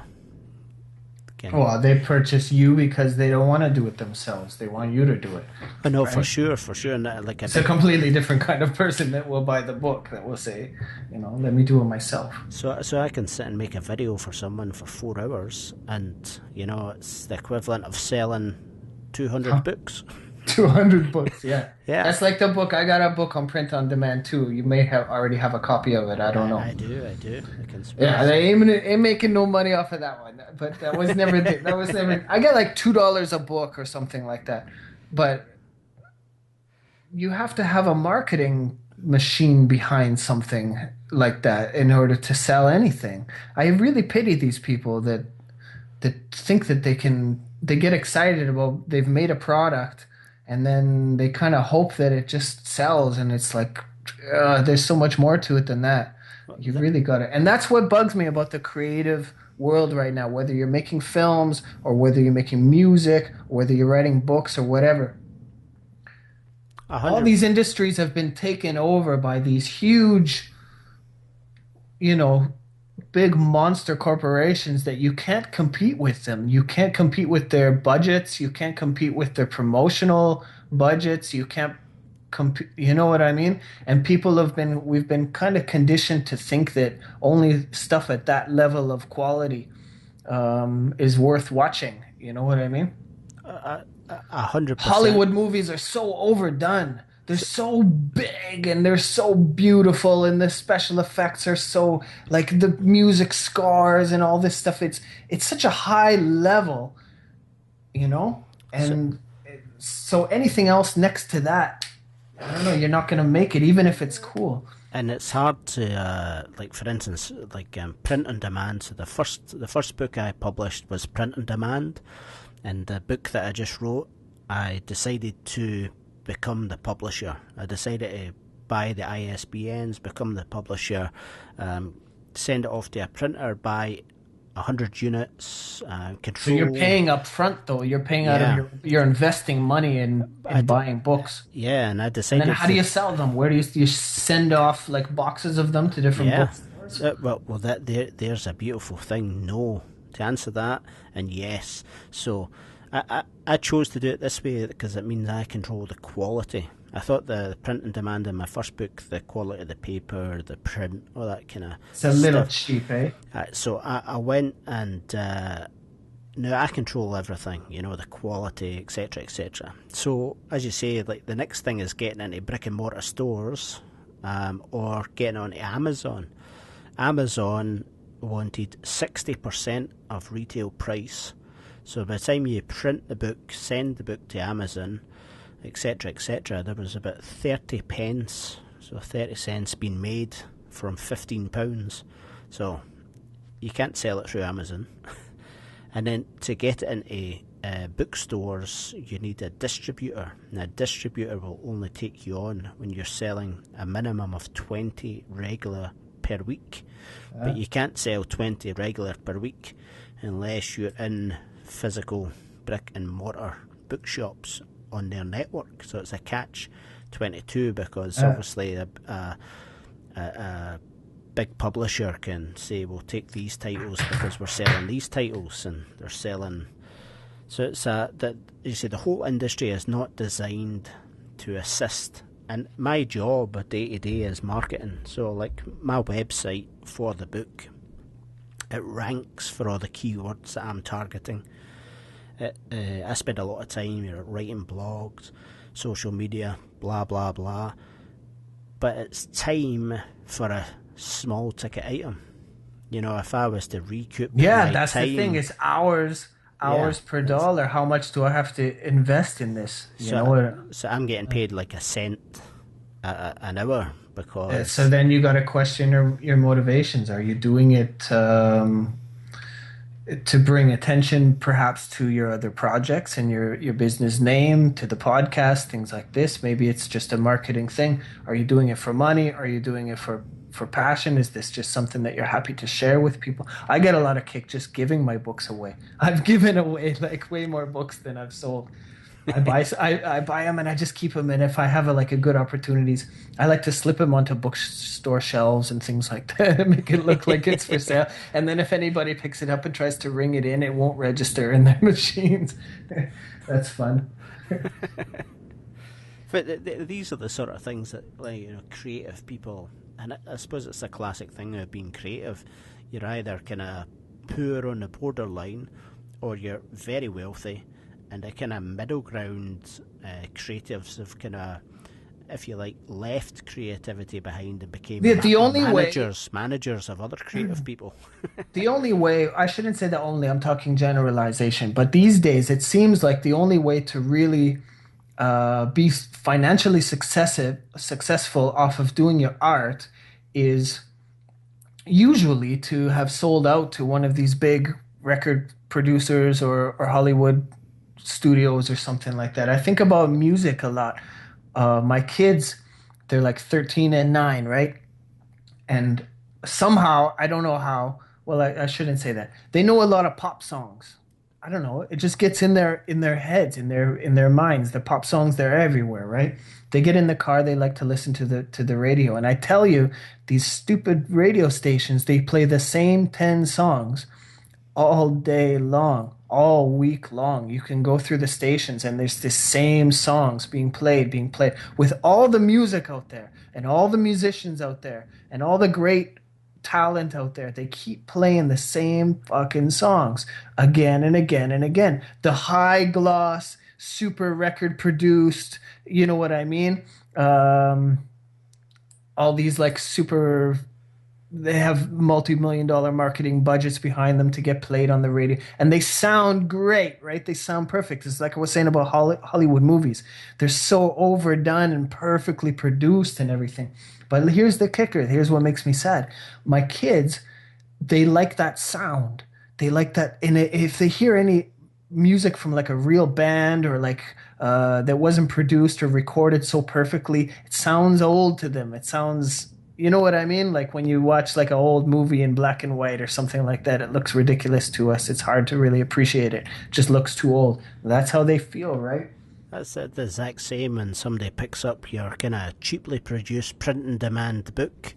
Well, they purchase you because they don't want to do it themselves. They want you to do it. I know, right? for sure. And it's a completely different kind of person that will buy the book, that will say, let me do it myself. So I can sit and make a video for someone for 4 hours, and it's the equivalent of selling 200 books. 200 books, yeah. Yeah. That's like the book. I got a book on print on demand too. You may already have a copy of it. I don't know. I do. I can yeah, they ain't making no money off of that one. But that was never. I got like $2 a book or something like that. But you have to have a marketing machine behind something like that in order to sell anything. I really pity these people that think that they get excited about, they've made a product, and then they kind of hope that it just sells, and it's like, there's so much more to it than that. You really got it. And that's what bugs me about the creative world right now, whether you're making films or whether you're making music or whether you're writing books or whatever. 100. All these industries have been taken over by these huge, big monster corporations that you can't compete with them. You can't compete with their budgets. You can't compete with their promotional budgets. You can't compete. You know what I mean? And we've been kind of conditioned to think that only stuff at that level of quality is worth watching. You know what I mean? 100%. Hollywood movies are so overdone. They're so big and they're so beautiful, and the special effects are so, like, the music scores and all this stuff. It's such a high level, and so anything else next to that, I don't know, you're not going to make it, even if it's cool. And it's hard to, like, for instance, like print on demand. So the first book I published was print on demand, and the book that I just wrote, I decided to become the publisher. I decided to buy the ISBNs, become the publisher, send it off to a printer, buy 100 units, control... So you're paying up front, though. You're paying out of you're investing money in buying books. Yeah, and I decided... And then how do you sell them? Where do you send off, like, boxes of them to different bookstores? Well, there's a beautiful thing. No, to answer that, and yes. So I chose to do it this way because it means I control the quality. I thought the print and demand in my first book, the quality of the paper, the print, all that kind of It's a little cheap, eh? So I went and now I control everything, the quality, etc., etc. So, as you say, like, the next thing is getting into brick and mortar stores, or getting onto Amazon. Amazon wanted 60% of retail price. So by the time you print the book, send the book to Amazon, etc., etc., there was about 30 pence, so 30 cents being made from £15. So you can't sell it through Amazon. And then to get it into bookstores, you need a distributor. And a distributor will only take you on when you're selling a minimum of 20 regular per week. But you can't sell 20 regular per week unless you're in physical brick and mortar bookshops on their network. So it's a catch-22, because obviously a big publisher can say, we'll take these titles because we're selling these titles, and they're selling. So it's that you see, the whole industry is not designed to assist And my job day to day is marketing. So, like my website for the book, it ranks for all the keywords that I'm targeting. I spend a lot of time writing blogs, social media, blah blah blah. But it's time for a small ticket item. You know, if I was to recoup my that's time, the thing. It's hours per dollar. How much do I have to invest in this? So I'm getting paid like a cent an hour because. So then you got to question your motivations. Are you doing it to bring attention perhaps to your other projects and your business name, to the podcast, things like this? Maybe it's just a marketing thing. Are you doing it for money? Are you doing it for passion? Is this just something that you're happy to share with people? I get a lot of kick just giving my books away. I've given away like way more books than I've sold. I buy them and I just keep them. And if I have a good opportunities, I like to slip them onto bookstore shelves and things like that and make it look like it's for sale. And then if anybody picks it up and tries to ring it in, it won't register in their machines. That's fun. But these are the sort of things that, creative people, and I suppose it's a classic thing of being creative. You're either kind of poor on the borderline, or you're very wealthy. And the kind of middle ground creatives have kind of, if you like, left creativity behind and became managers of other creative people. The only way, I shouldn't say the only, I'm talking generalization, but these days it seems like the only way to really be financially successful off of doing your art is usually to have sold out to one of these big record producers or Hollywood studios or something like that. I think about music a lot. My kids, they're like 13 and 9, right? And somehow, I don't know how, well, I shouldn't say that. They know a lot of pop songs. I don't know. It just gets in their heads, in their minds. The pop songs, they're everywhere, right? They get in the car, they like to listen to the radio. And I tell you, these stupid radio stations, they play the same 10 songs all day long, all week long. You can go through the stations and there's the same songs being played with all the music out there and all the musicians out there and all the great talent out there. They keep playing the same fucking songs again and again and again. The high gloss, super record produced, you know what I mean? All these they have multi-million-dollar marketing budgets behind them to get played on the radio. And they sound great, right? They sound perfect. It's like I was saying about Hollywood movies. They're so overdone and perfectly produced and everything. But here's the kicker. Here's what makes me sad. My kids, they like that sound. They like that. And if they hear any music from like a real band or that wasn't produced or recorded so perfectly, it sounds old to them. It sounds... You know what I mean? Like when you watch like an old movie in black and white or something like that, it looks ridiculous to us. It's hard to really appreciate it. It just looks too old. That's how they feel, right? That's the exact same when somebody picks up your kind of cheaply produced print-on-demand book,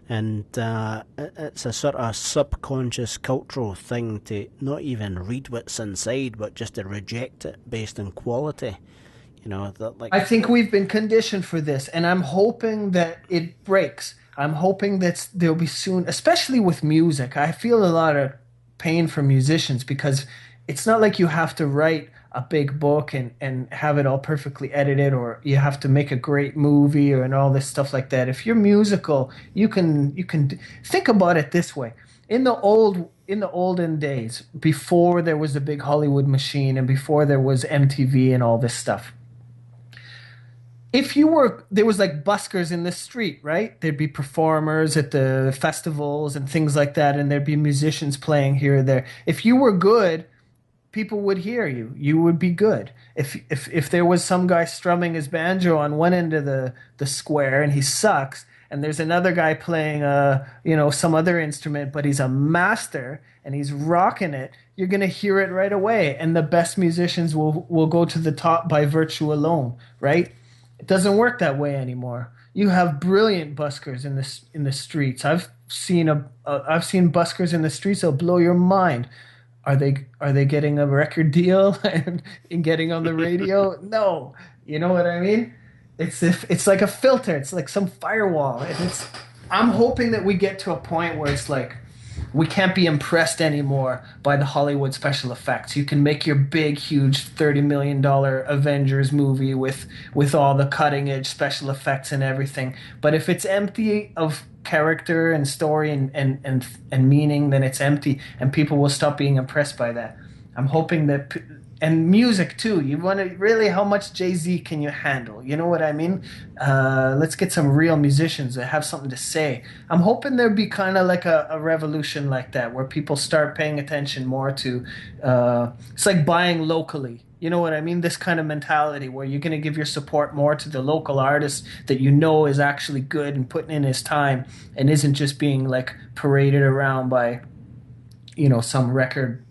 and it's a sort of subconscious cultural thing to not even read what's inside, but just to reject it based on quality. I think we've been conditioned for this, and I'm hoping that it breaks. I'm hoping that there'll be soon, especially with music. I feel a lot of pain for musicians because it's not like you have to write a big book and have it all perfectly edited, or you have to make a great movie and all this stuff like that. If you're musical, you can think about it this way. In the olden days, before there was the big Hollywood machine and before there was MTV and all this stuff, there was like buskers in the street, right? There'd be performers at the festivals and things like that, and there'd be musicians playing here or there. If you were good, people would hear you. You would be good. If there was some guy strumming his banjo on one end of the square and he sucks, and there's another guy playing some other instrument, but he's a master and he's rocking it, you're gonna hear it right away. And the best musicians will go to the top by virtue alone, right? It doesn't work that way anymore. You have brilliant buskers in the streets. I've seen buskers in the streets that'll blow your mind. Are they getting a record deal and getting on the radio? No. You know what I mean? It's like a filter. It's like some firewall, and it's. I'm hoping that we get to a point where it's like we can't be impressed anymore by the Hollywood special effects. You can make your big, huge $30 million Avengers movie with all the cutting edge special effects and everything. But if it's empty of character and story and meaning, then it's empty, and people will stop being impressed by that. I'm hoping that and music too. You want to really, how much Jay-Z can you handle? You know what I mean? Let's get some real musicians that have something to say. I'm hoping there'd be kind of like a revolution like that where people start paying attention more to. It's like buying locally. You know what I mean? This kind of mentality where you're going to give your support more to the local artist that you know is actually good and putting in his time and isn't just being like paraded around by, some record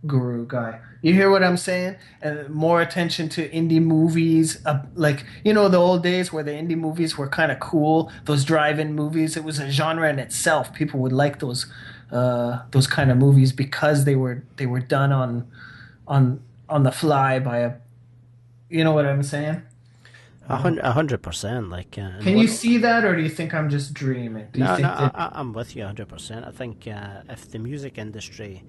guru guy. You hear what I'm saying? And more attention to indie movies, like the old days where the indie movies were kind of cool. Those drive-in movies, it was a genre in itself. People would like those kind of movies because they were done on the fly by a. You know what I'm saying? 100%. Like, Can you see that, or do you think I'm just dreaming? Do you no, no, think that? I'm with you 100%. I think if the music industry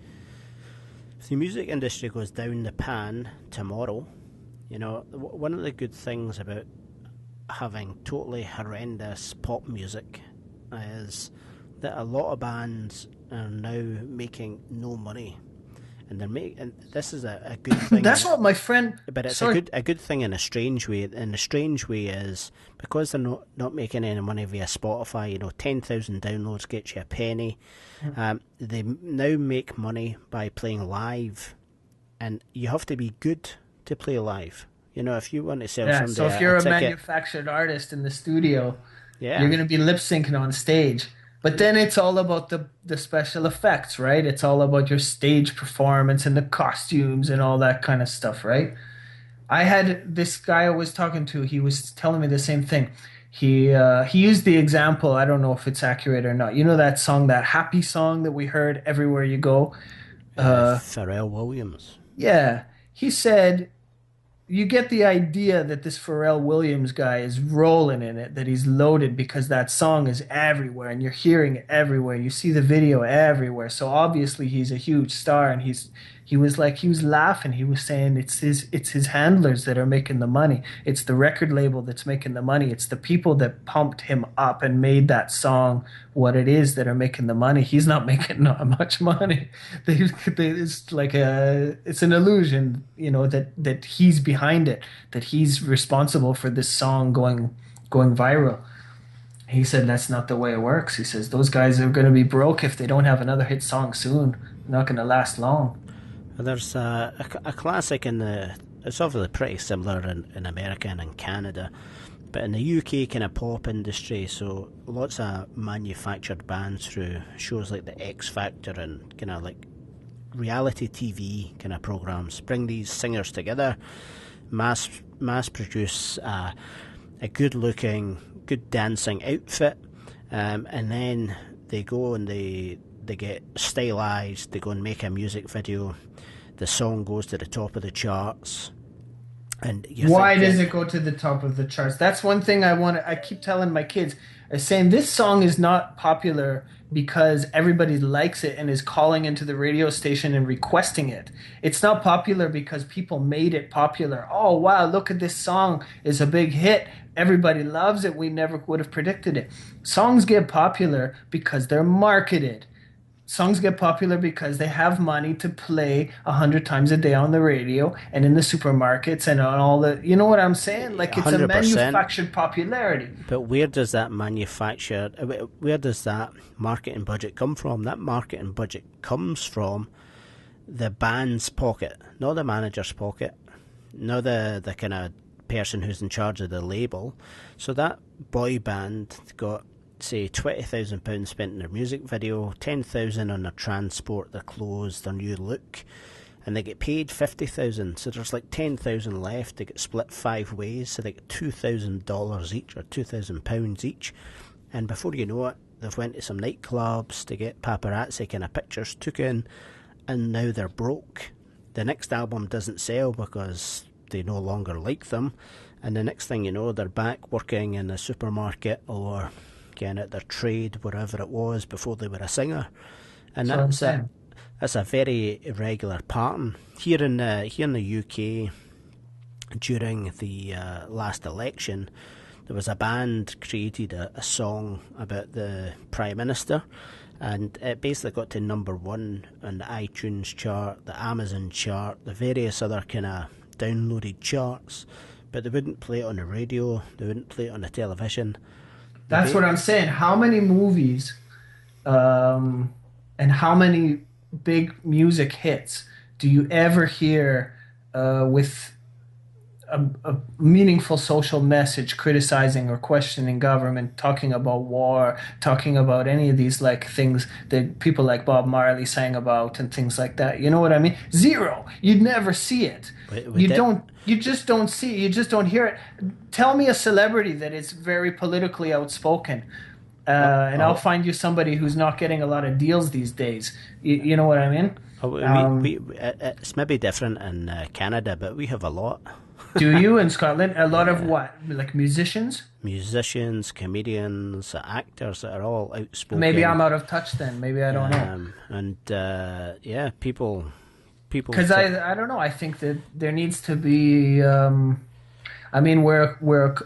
goes down the pan tomorrow, one of the good things about having totally horrendous pop music is that a lot of bands are now making no money, and and this is a good thing. That's what my friend. But it's Sorry. a good thing in a strange way. And the strange way is because they're not making any money via Spotify. 10,000 downloads gets you a penny. They now make money by playing live, and you have to be good to play live. If you want to sell Yeah. somebody So if you're a a ticket, manufactured artist in the studio, you're yeah, going to be lip syncing on stage. But then it's all about the special effects, right? It's all about your stage performance and the costumes and all that kind of stuff, right? I had this guy I was talking to. He was telling me the same thing. He used the example. I don't know if it's accurate or not. You know that song, that happy song that we heard everywhere you go. Pharrell Williams. Yeah, he said you get the idea that this Pharrell Williams guy is rolling in it, that he's loaded because that song is everywhere and you're hearing it everywhere. You see the video everywhere. So obviously he's a huge star and he was laughing. He was saying it's his handlers that are making the money. It's the record label that's making the money. It's the people that pumped him up and made that song what it is that are making the money. He's not making not much money. It's an illusion, that he's behind it, that he's responsible for this song going viral. He said that's not the way it works. He says those guys are going to be broke if they don't have another hit song soon. They're not going to last long. There's a classic it's obviously pretty similar in America and in Canada, but in the UK kind of pop industry, so lots of manufactured bands through shows like the X Factor and kind of like reality TV kind of programs bring these singers together, mass produce a good looking, good dancing outfit, and then they go and they get stylized, they go and make a music video, the song goes to the top of the charts, and Why does it go to the top of the charts? That's one thing I keep telling my kids, saying this song is not popular because everybody likes it and is calling into the radio station and requesting it. It's not popular because people made it popular. Oh, wow, look at this song. It's a big hit. Everybody loves it. We never would have predicted it. Songs get popular because they're marketed. Songs get popular because they have money to play 100 times a day on the radio and in the supermarkets and on all the. You know what I'm saying? Like it's a 100%. manufactured popularity. But where does that marketing budget come from? That marketing budget comes from the band's pocket, not the manager's pocket, not the kind of person who's in charge of the label. So that boy band got, say, £20,000 spent in their music video, 10,000 on their transport, their clothes, their new look, and they get paid 50,000. So there's like 10,000 left. They get split 5 ways, so they get $2,000 each or £2,000 each. And before you know it, they've went to some nightclubs to get paparazzi kind of pictures taken, and now they're broke. The next album doesn't sell because they no longer like them. and the next thing you know, they're back working in a supermarket or again at their trade, wherever it was, before they were a singer. And That's what I'm saying. that's a very irregular pattern here in the UK. During the last election, there was a band created a song about the Prime Minister, and it basically got to number one on the iTunes chart, the Amazon chart, the various other kind of downloaded charts, but they wouldn't play it on the radio, they wouldn't play it on the television. That's what I'm saying. How many movies and how many big music hits do you ever hear with a meaningful social message criticizing or questioning government, talking about war, talking about any of these like things that people like Bob Marley sang about and things like that? You know what I mean? Zero. You'd never see it. You just don't see it. You just don't hear it. Tell me a celebrity that is very politically outspoken. I'll find you somebody who's not getting a lot of deals these days. You know what I mean? It's maybe different in Canada, but we have a lot. Do you in Scotland? A lot of what? Like musicians? Musicians, comedians, actors that are all outspoken. Maybe I'm out of touch then. Maybe I don't know. And people. Because I don't know. I think that there needs to be. I mean, where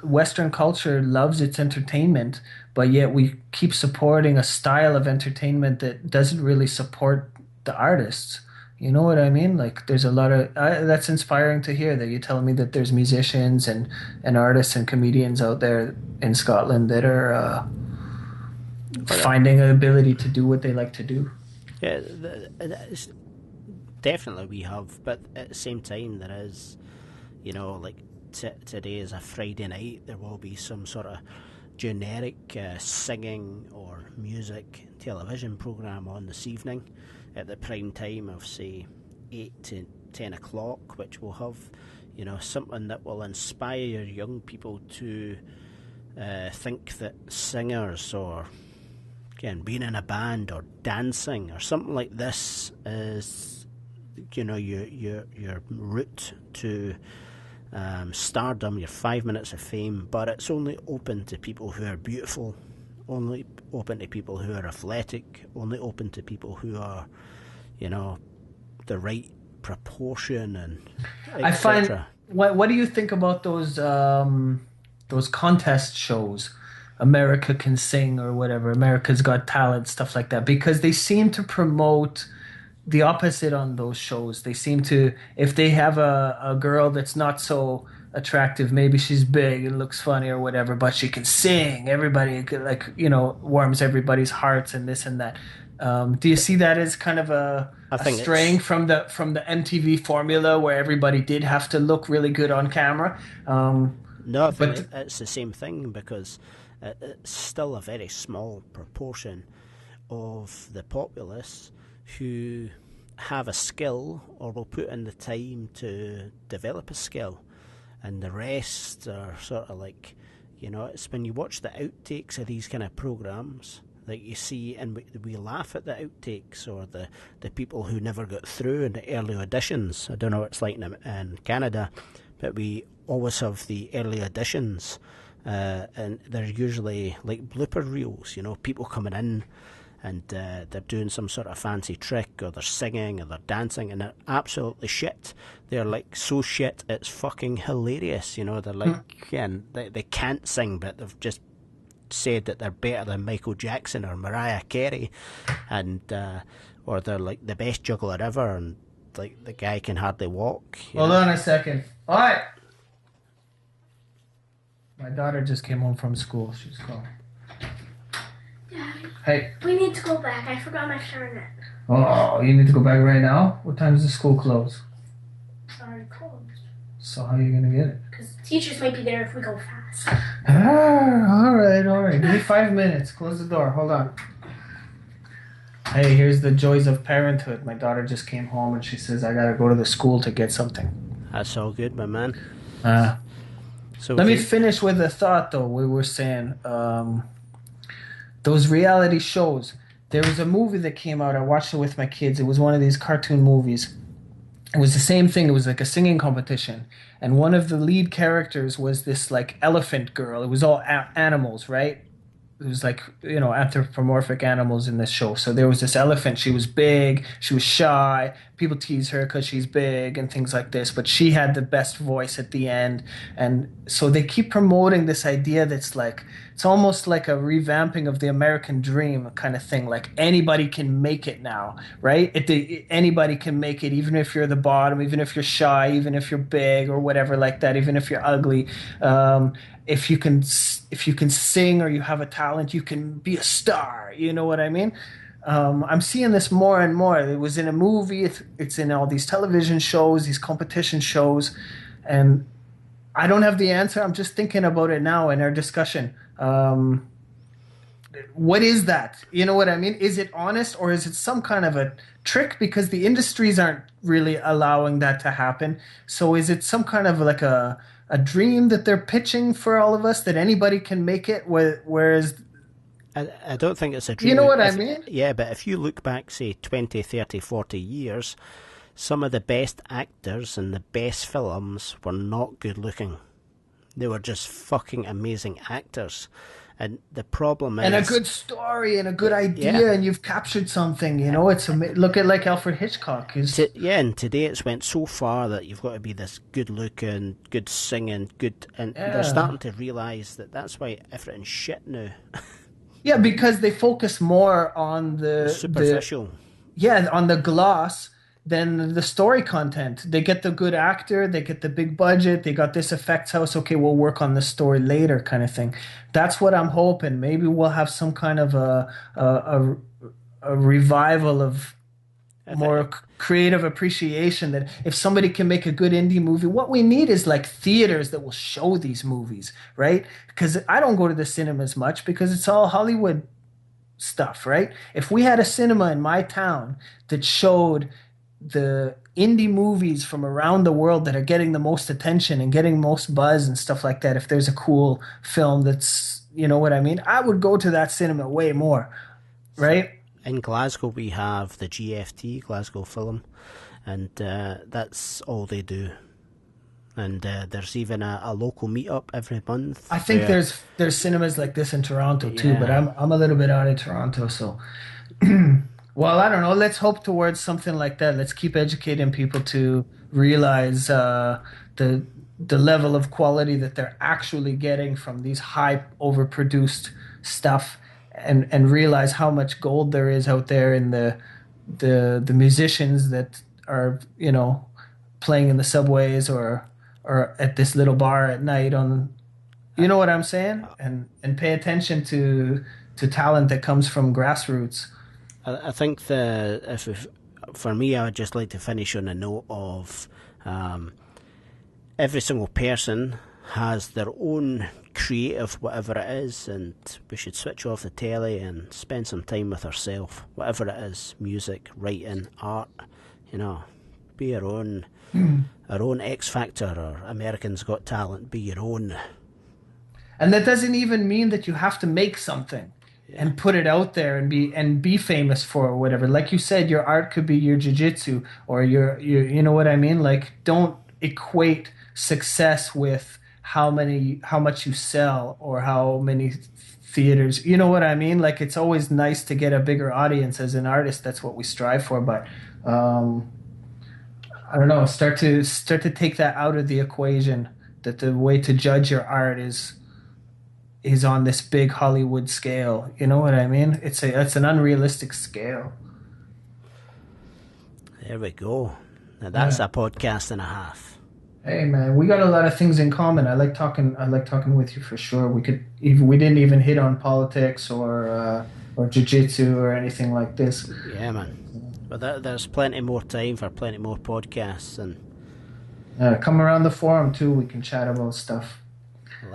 Western culture loves its entertainment, but yet we keep supporting a style of entertainment that doesn't really support the artists. You know what I mean? Like, there's a lot of... that's inspiring to hear that you're telling me that there's musicians and artists and comedians out there in Scotland that are finding an ability to do what they like to do. Yeah, definitely we have, but at the same time there is, you know, like today is a Friday night, there will be some sort of generic singing or music television programme on this evening at the prime time of, say, 8 to 10 o'clock, which will have, you know, something that will inspire young people to think that singers or, again, being in a band or dancing or something like this is, you know, your route to stardom, your 5 minutes of fame, but it's only open to people who are beautiful, only open to people who are athletic, only open to people who are, you know, the right proportion and I find what do you think about those contest shows, America Can Sing or whatever, America's Got Talent, stuff like that, because they seem to promote the opposite on those shows. They seem to, if they have a girl that's not so attractive, maybe she's big and looks funny or whatever, but she can sing, everybody, like, you know, warms everybody's hearts and this and that. Do you see that as kind of a straying from the MTV formula where everybody did have to look really good on camera? No, I think it's the same thing, because it's still a very small proportion of the populace who have a skill or will put in the time to develop a skill, and the rest are sort of like, you know, it's when you watch the outtakes of these kind of programs that you see, and we laugh at the outtakes or the people who never got through in the early auditions. I don't know what it's like in Canada, but we always have the early auditions, and they're usually like blooper reels, you know, people coming in and they're doing some sort of fancy trick, or they're singing, or they're dancing, and they're absolutely shit. They're like so shit, it's fucking hilarious, you know. They're like, they can't sing, but they've just said that they're better than Michael Jackson or Mariah Carey, and or they're like the best juggler ever, and like the guy can hardly walk. Hold on a second. All right. My daughter just came home from school. She's calling. Daddy, hey. We need to go back. I forgot my clarinet. Oh, you need to go back right now? What time does the school close? It's already closed. So how are you going to get it? Because teachers might be there if we go fast. All right. Give me 5 minutes. Close the door. Hold on. Hey, here's the joys of parenthood. My daughter just came home and she says, I got to go to the school to get something. That's all good, my man. So let me finish with a thought, though. We were saying those reality shows. There was a movie that came out. I watched it with my kids. It was one of these cartoon movies. it was the same thing. It was like a singing competition, and one of the lead characters was this like elephant girl. It was all animals, right? It was like, anthropomorphic animals in this show. So there was this elephant. She was big, she was shy, people tease her because she's big and things like this, but she had the best voice at the end. And so they keep promoting this idea that's like, it's almost like a revamping of the American dream kind of thing. Like anybody can make it now, right? Anybody can make it, even if you're the bottom, even if you're shy, even if you're big or whatever like that, even if you're ugly. If you can sing or you have a talent, you can be a star. You know what I mean? I'm seeing this more and more. It was in a movie. It's in all these television shows, these competition shows, and I don't have the answer. I'm just thinking about it now in our discussion. What is that? You know what I mean? Is it honest or is it some kind of a trick? Because the industries aren't really allowing that to happen. So is it some kind of like a dream that they're pitching for all of us that anybody can make it, whereas I don't think it's a dream. You know what I mean? Yeah, but if you look back, say, 20, 30, 40 years, some of the best actors in the best films were not good looking. They were just fucking amazing actors. And the problem is... And a good story and a good idea, and you've captured something, It's look at like Alfred Hitchcock. And today it's went so far that you've got to be this good looking, good singing, good... And they're starting to realise that that's why everything's shit now. Yeah, because they focus more on the... Superficial. On the gloss than the story content. They get the good actor, they get the big budget, they got this effects house, okay, we'll work on the story later kind of thing. That's what I'm hoping. Maybe we'll have some kind of a revival of more creative appreciation, that if somebody can make a good indie movie, what we need is like theaters that will show these movies, right? Because I don't go to the cinemas much because it's all Hollywood stuff, right? If we had a cinema in my town that showed the indie movies from around the world that are getting the most attention and getting most buzz and stuff like that, if there's a cool film that's, you know what I mean, I would go to that cinema way more, right? In Glasgow we have the GFT, Glasgow Film, and that's all they do. And there's even a local meetup every month. I think there's cinemas like this in Toronto too, but I'm a little bit out of Toronto, so... Well, I don't know. Let's hope towards something like that. Let's keep educating people to realize the level of quality that they're actually getting from these high overproduced stuff, and realize how much gold there is out there in the musicians that are, playing in the subways or at this little bar at night on, you know what I'm saying? And pay attention to talent that comes from grassroots. I think for me, I would just like to finish on a note of every single person has their own creative whatever it is, and we should switch off the telly and spend some time with ourselves, whatever it is, music, writing, art, be your own, our own X Factor or Americans Got Talent, be your own. And that doesn't even mean that you have to make something. Yeah. And put it out there and be famous for or whatever. Like you said, your art could be your jiu-jitsu or your you know what I mean? Like, don't equate success with how much you sell or how many theaters. You know what I mean? Like, it's always nice to get a bigger audience as an artist. That's what we strive for. But I don't know. Start to take that out of the equation. That the way to judge your art is on this big Hollywood scale. You know what I mean? It's an unrealistic scale. There we go. Now that's a podcast and a half. Hey man, we got a lot of things in common. I like talking with you for sure. We didn't even hit on politics or jiu-jitsu or anything like this. Yeah, man. But there's plenty more time for plenty more podcasts, and come around the forum too. We can chat about stuff.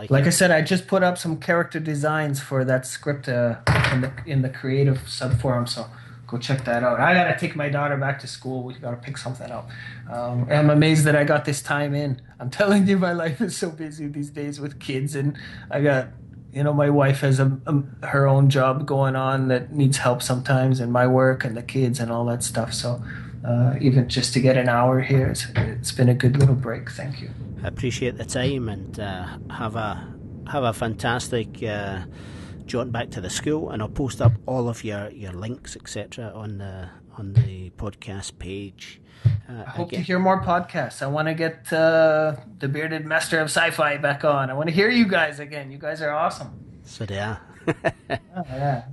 Like I said, I just put up some character designs for that script in the creative subforum, so go check that out. I gotta take my daughter back to school. We gotta pick something up. I'm amazed that I got this time in. I'm telling you, my life is so busy these days with kids, and I got, my wife has her own job going on that needs help sometimes, and my work and the kids and all that stuff. So even just to get an hour here. It's been a good little break. Thank you. I appreciate the time, and have a fantastic jaunt back to the school, and I'll post up all of your links, etc., on the podcast page. I hope to hear more podcasts. I want to get the bearded master of sci-fi back on. I want to hear you guys again. You guys are awesome. So they are.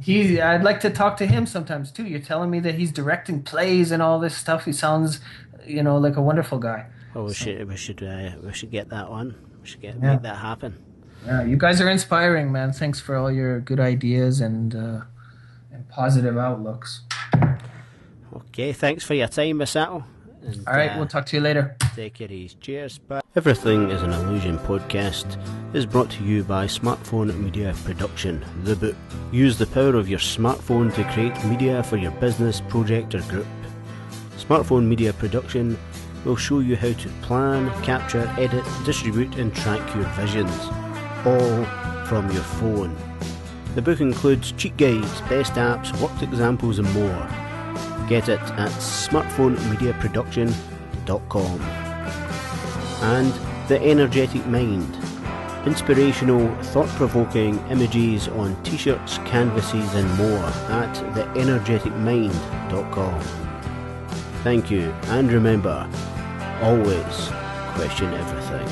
Yeah. I'd like to talk to him sometimes too. You're telling me that he's directing plays and all this stuff. He sounds, like a wonderful guy. Well, we should get that on. We should make that happen. Yeah, you guys are inspiring, man. Thanks for all your good ideas and positive outlooks. Okay, thanks for your time, Masato. And, all right, we'll talk to you later. Take it easy. Cheers. Bye. Everything is an Illusion podcast is brought to you by Smartphone Media Production, the book. Use the power of your smartphone to create media for your business, project or group. Smartphone Media Production will show you how to plan, capture, edit, distribute and track your visions, all from your phone. The book includes cheat guides, best apps, worked examples and more. Get it at smartphonemediaproduction.com. And The Energetic Mind. Inspirational, thought-provoking images on t-shirts, canvases and more at theenergeticmind.com. Thank you, and remember, always question everything.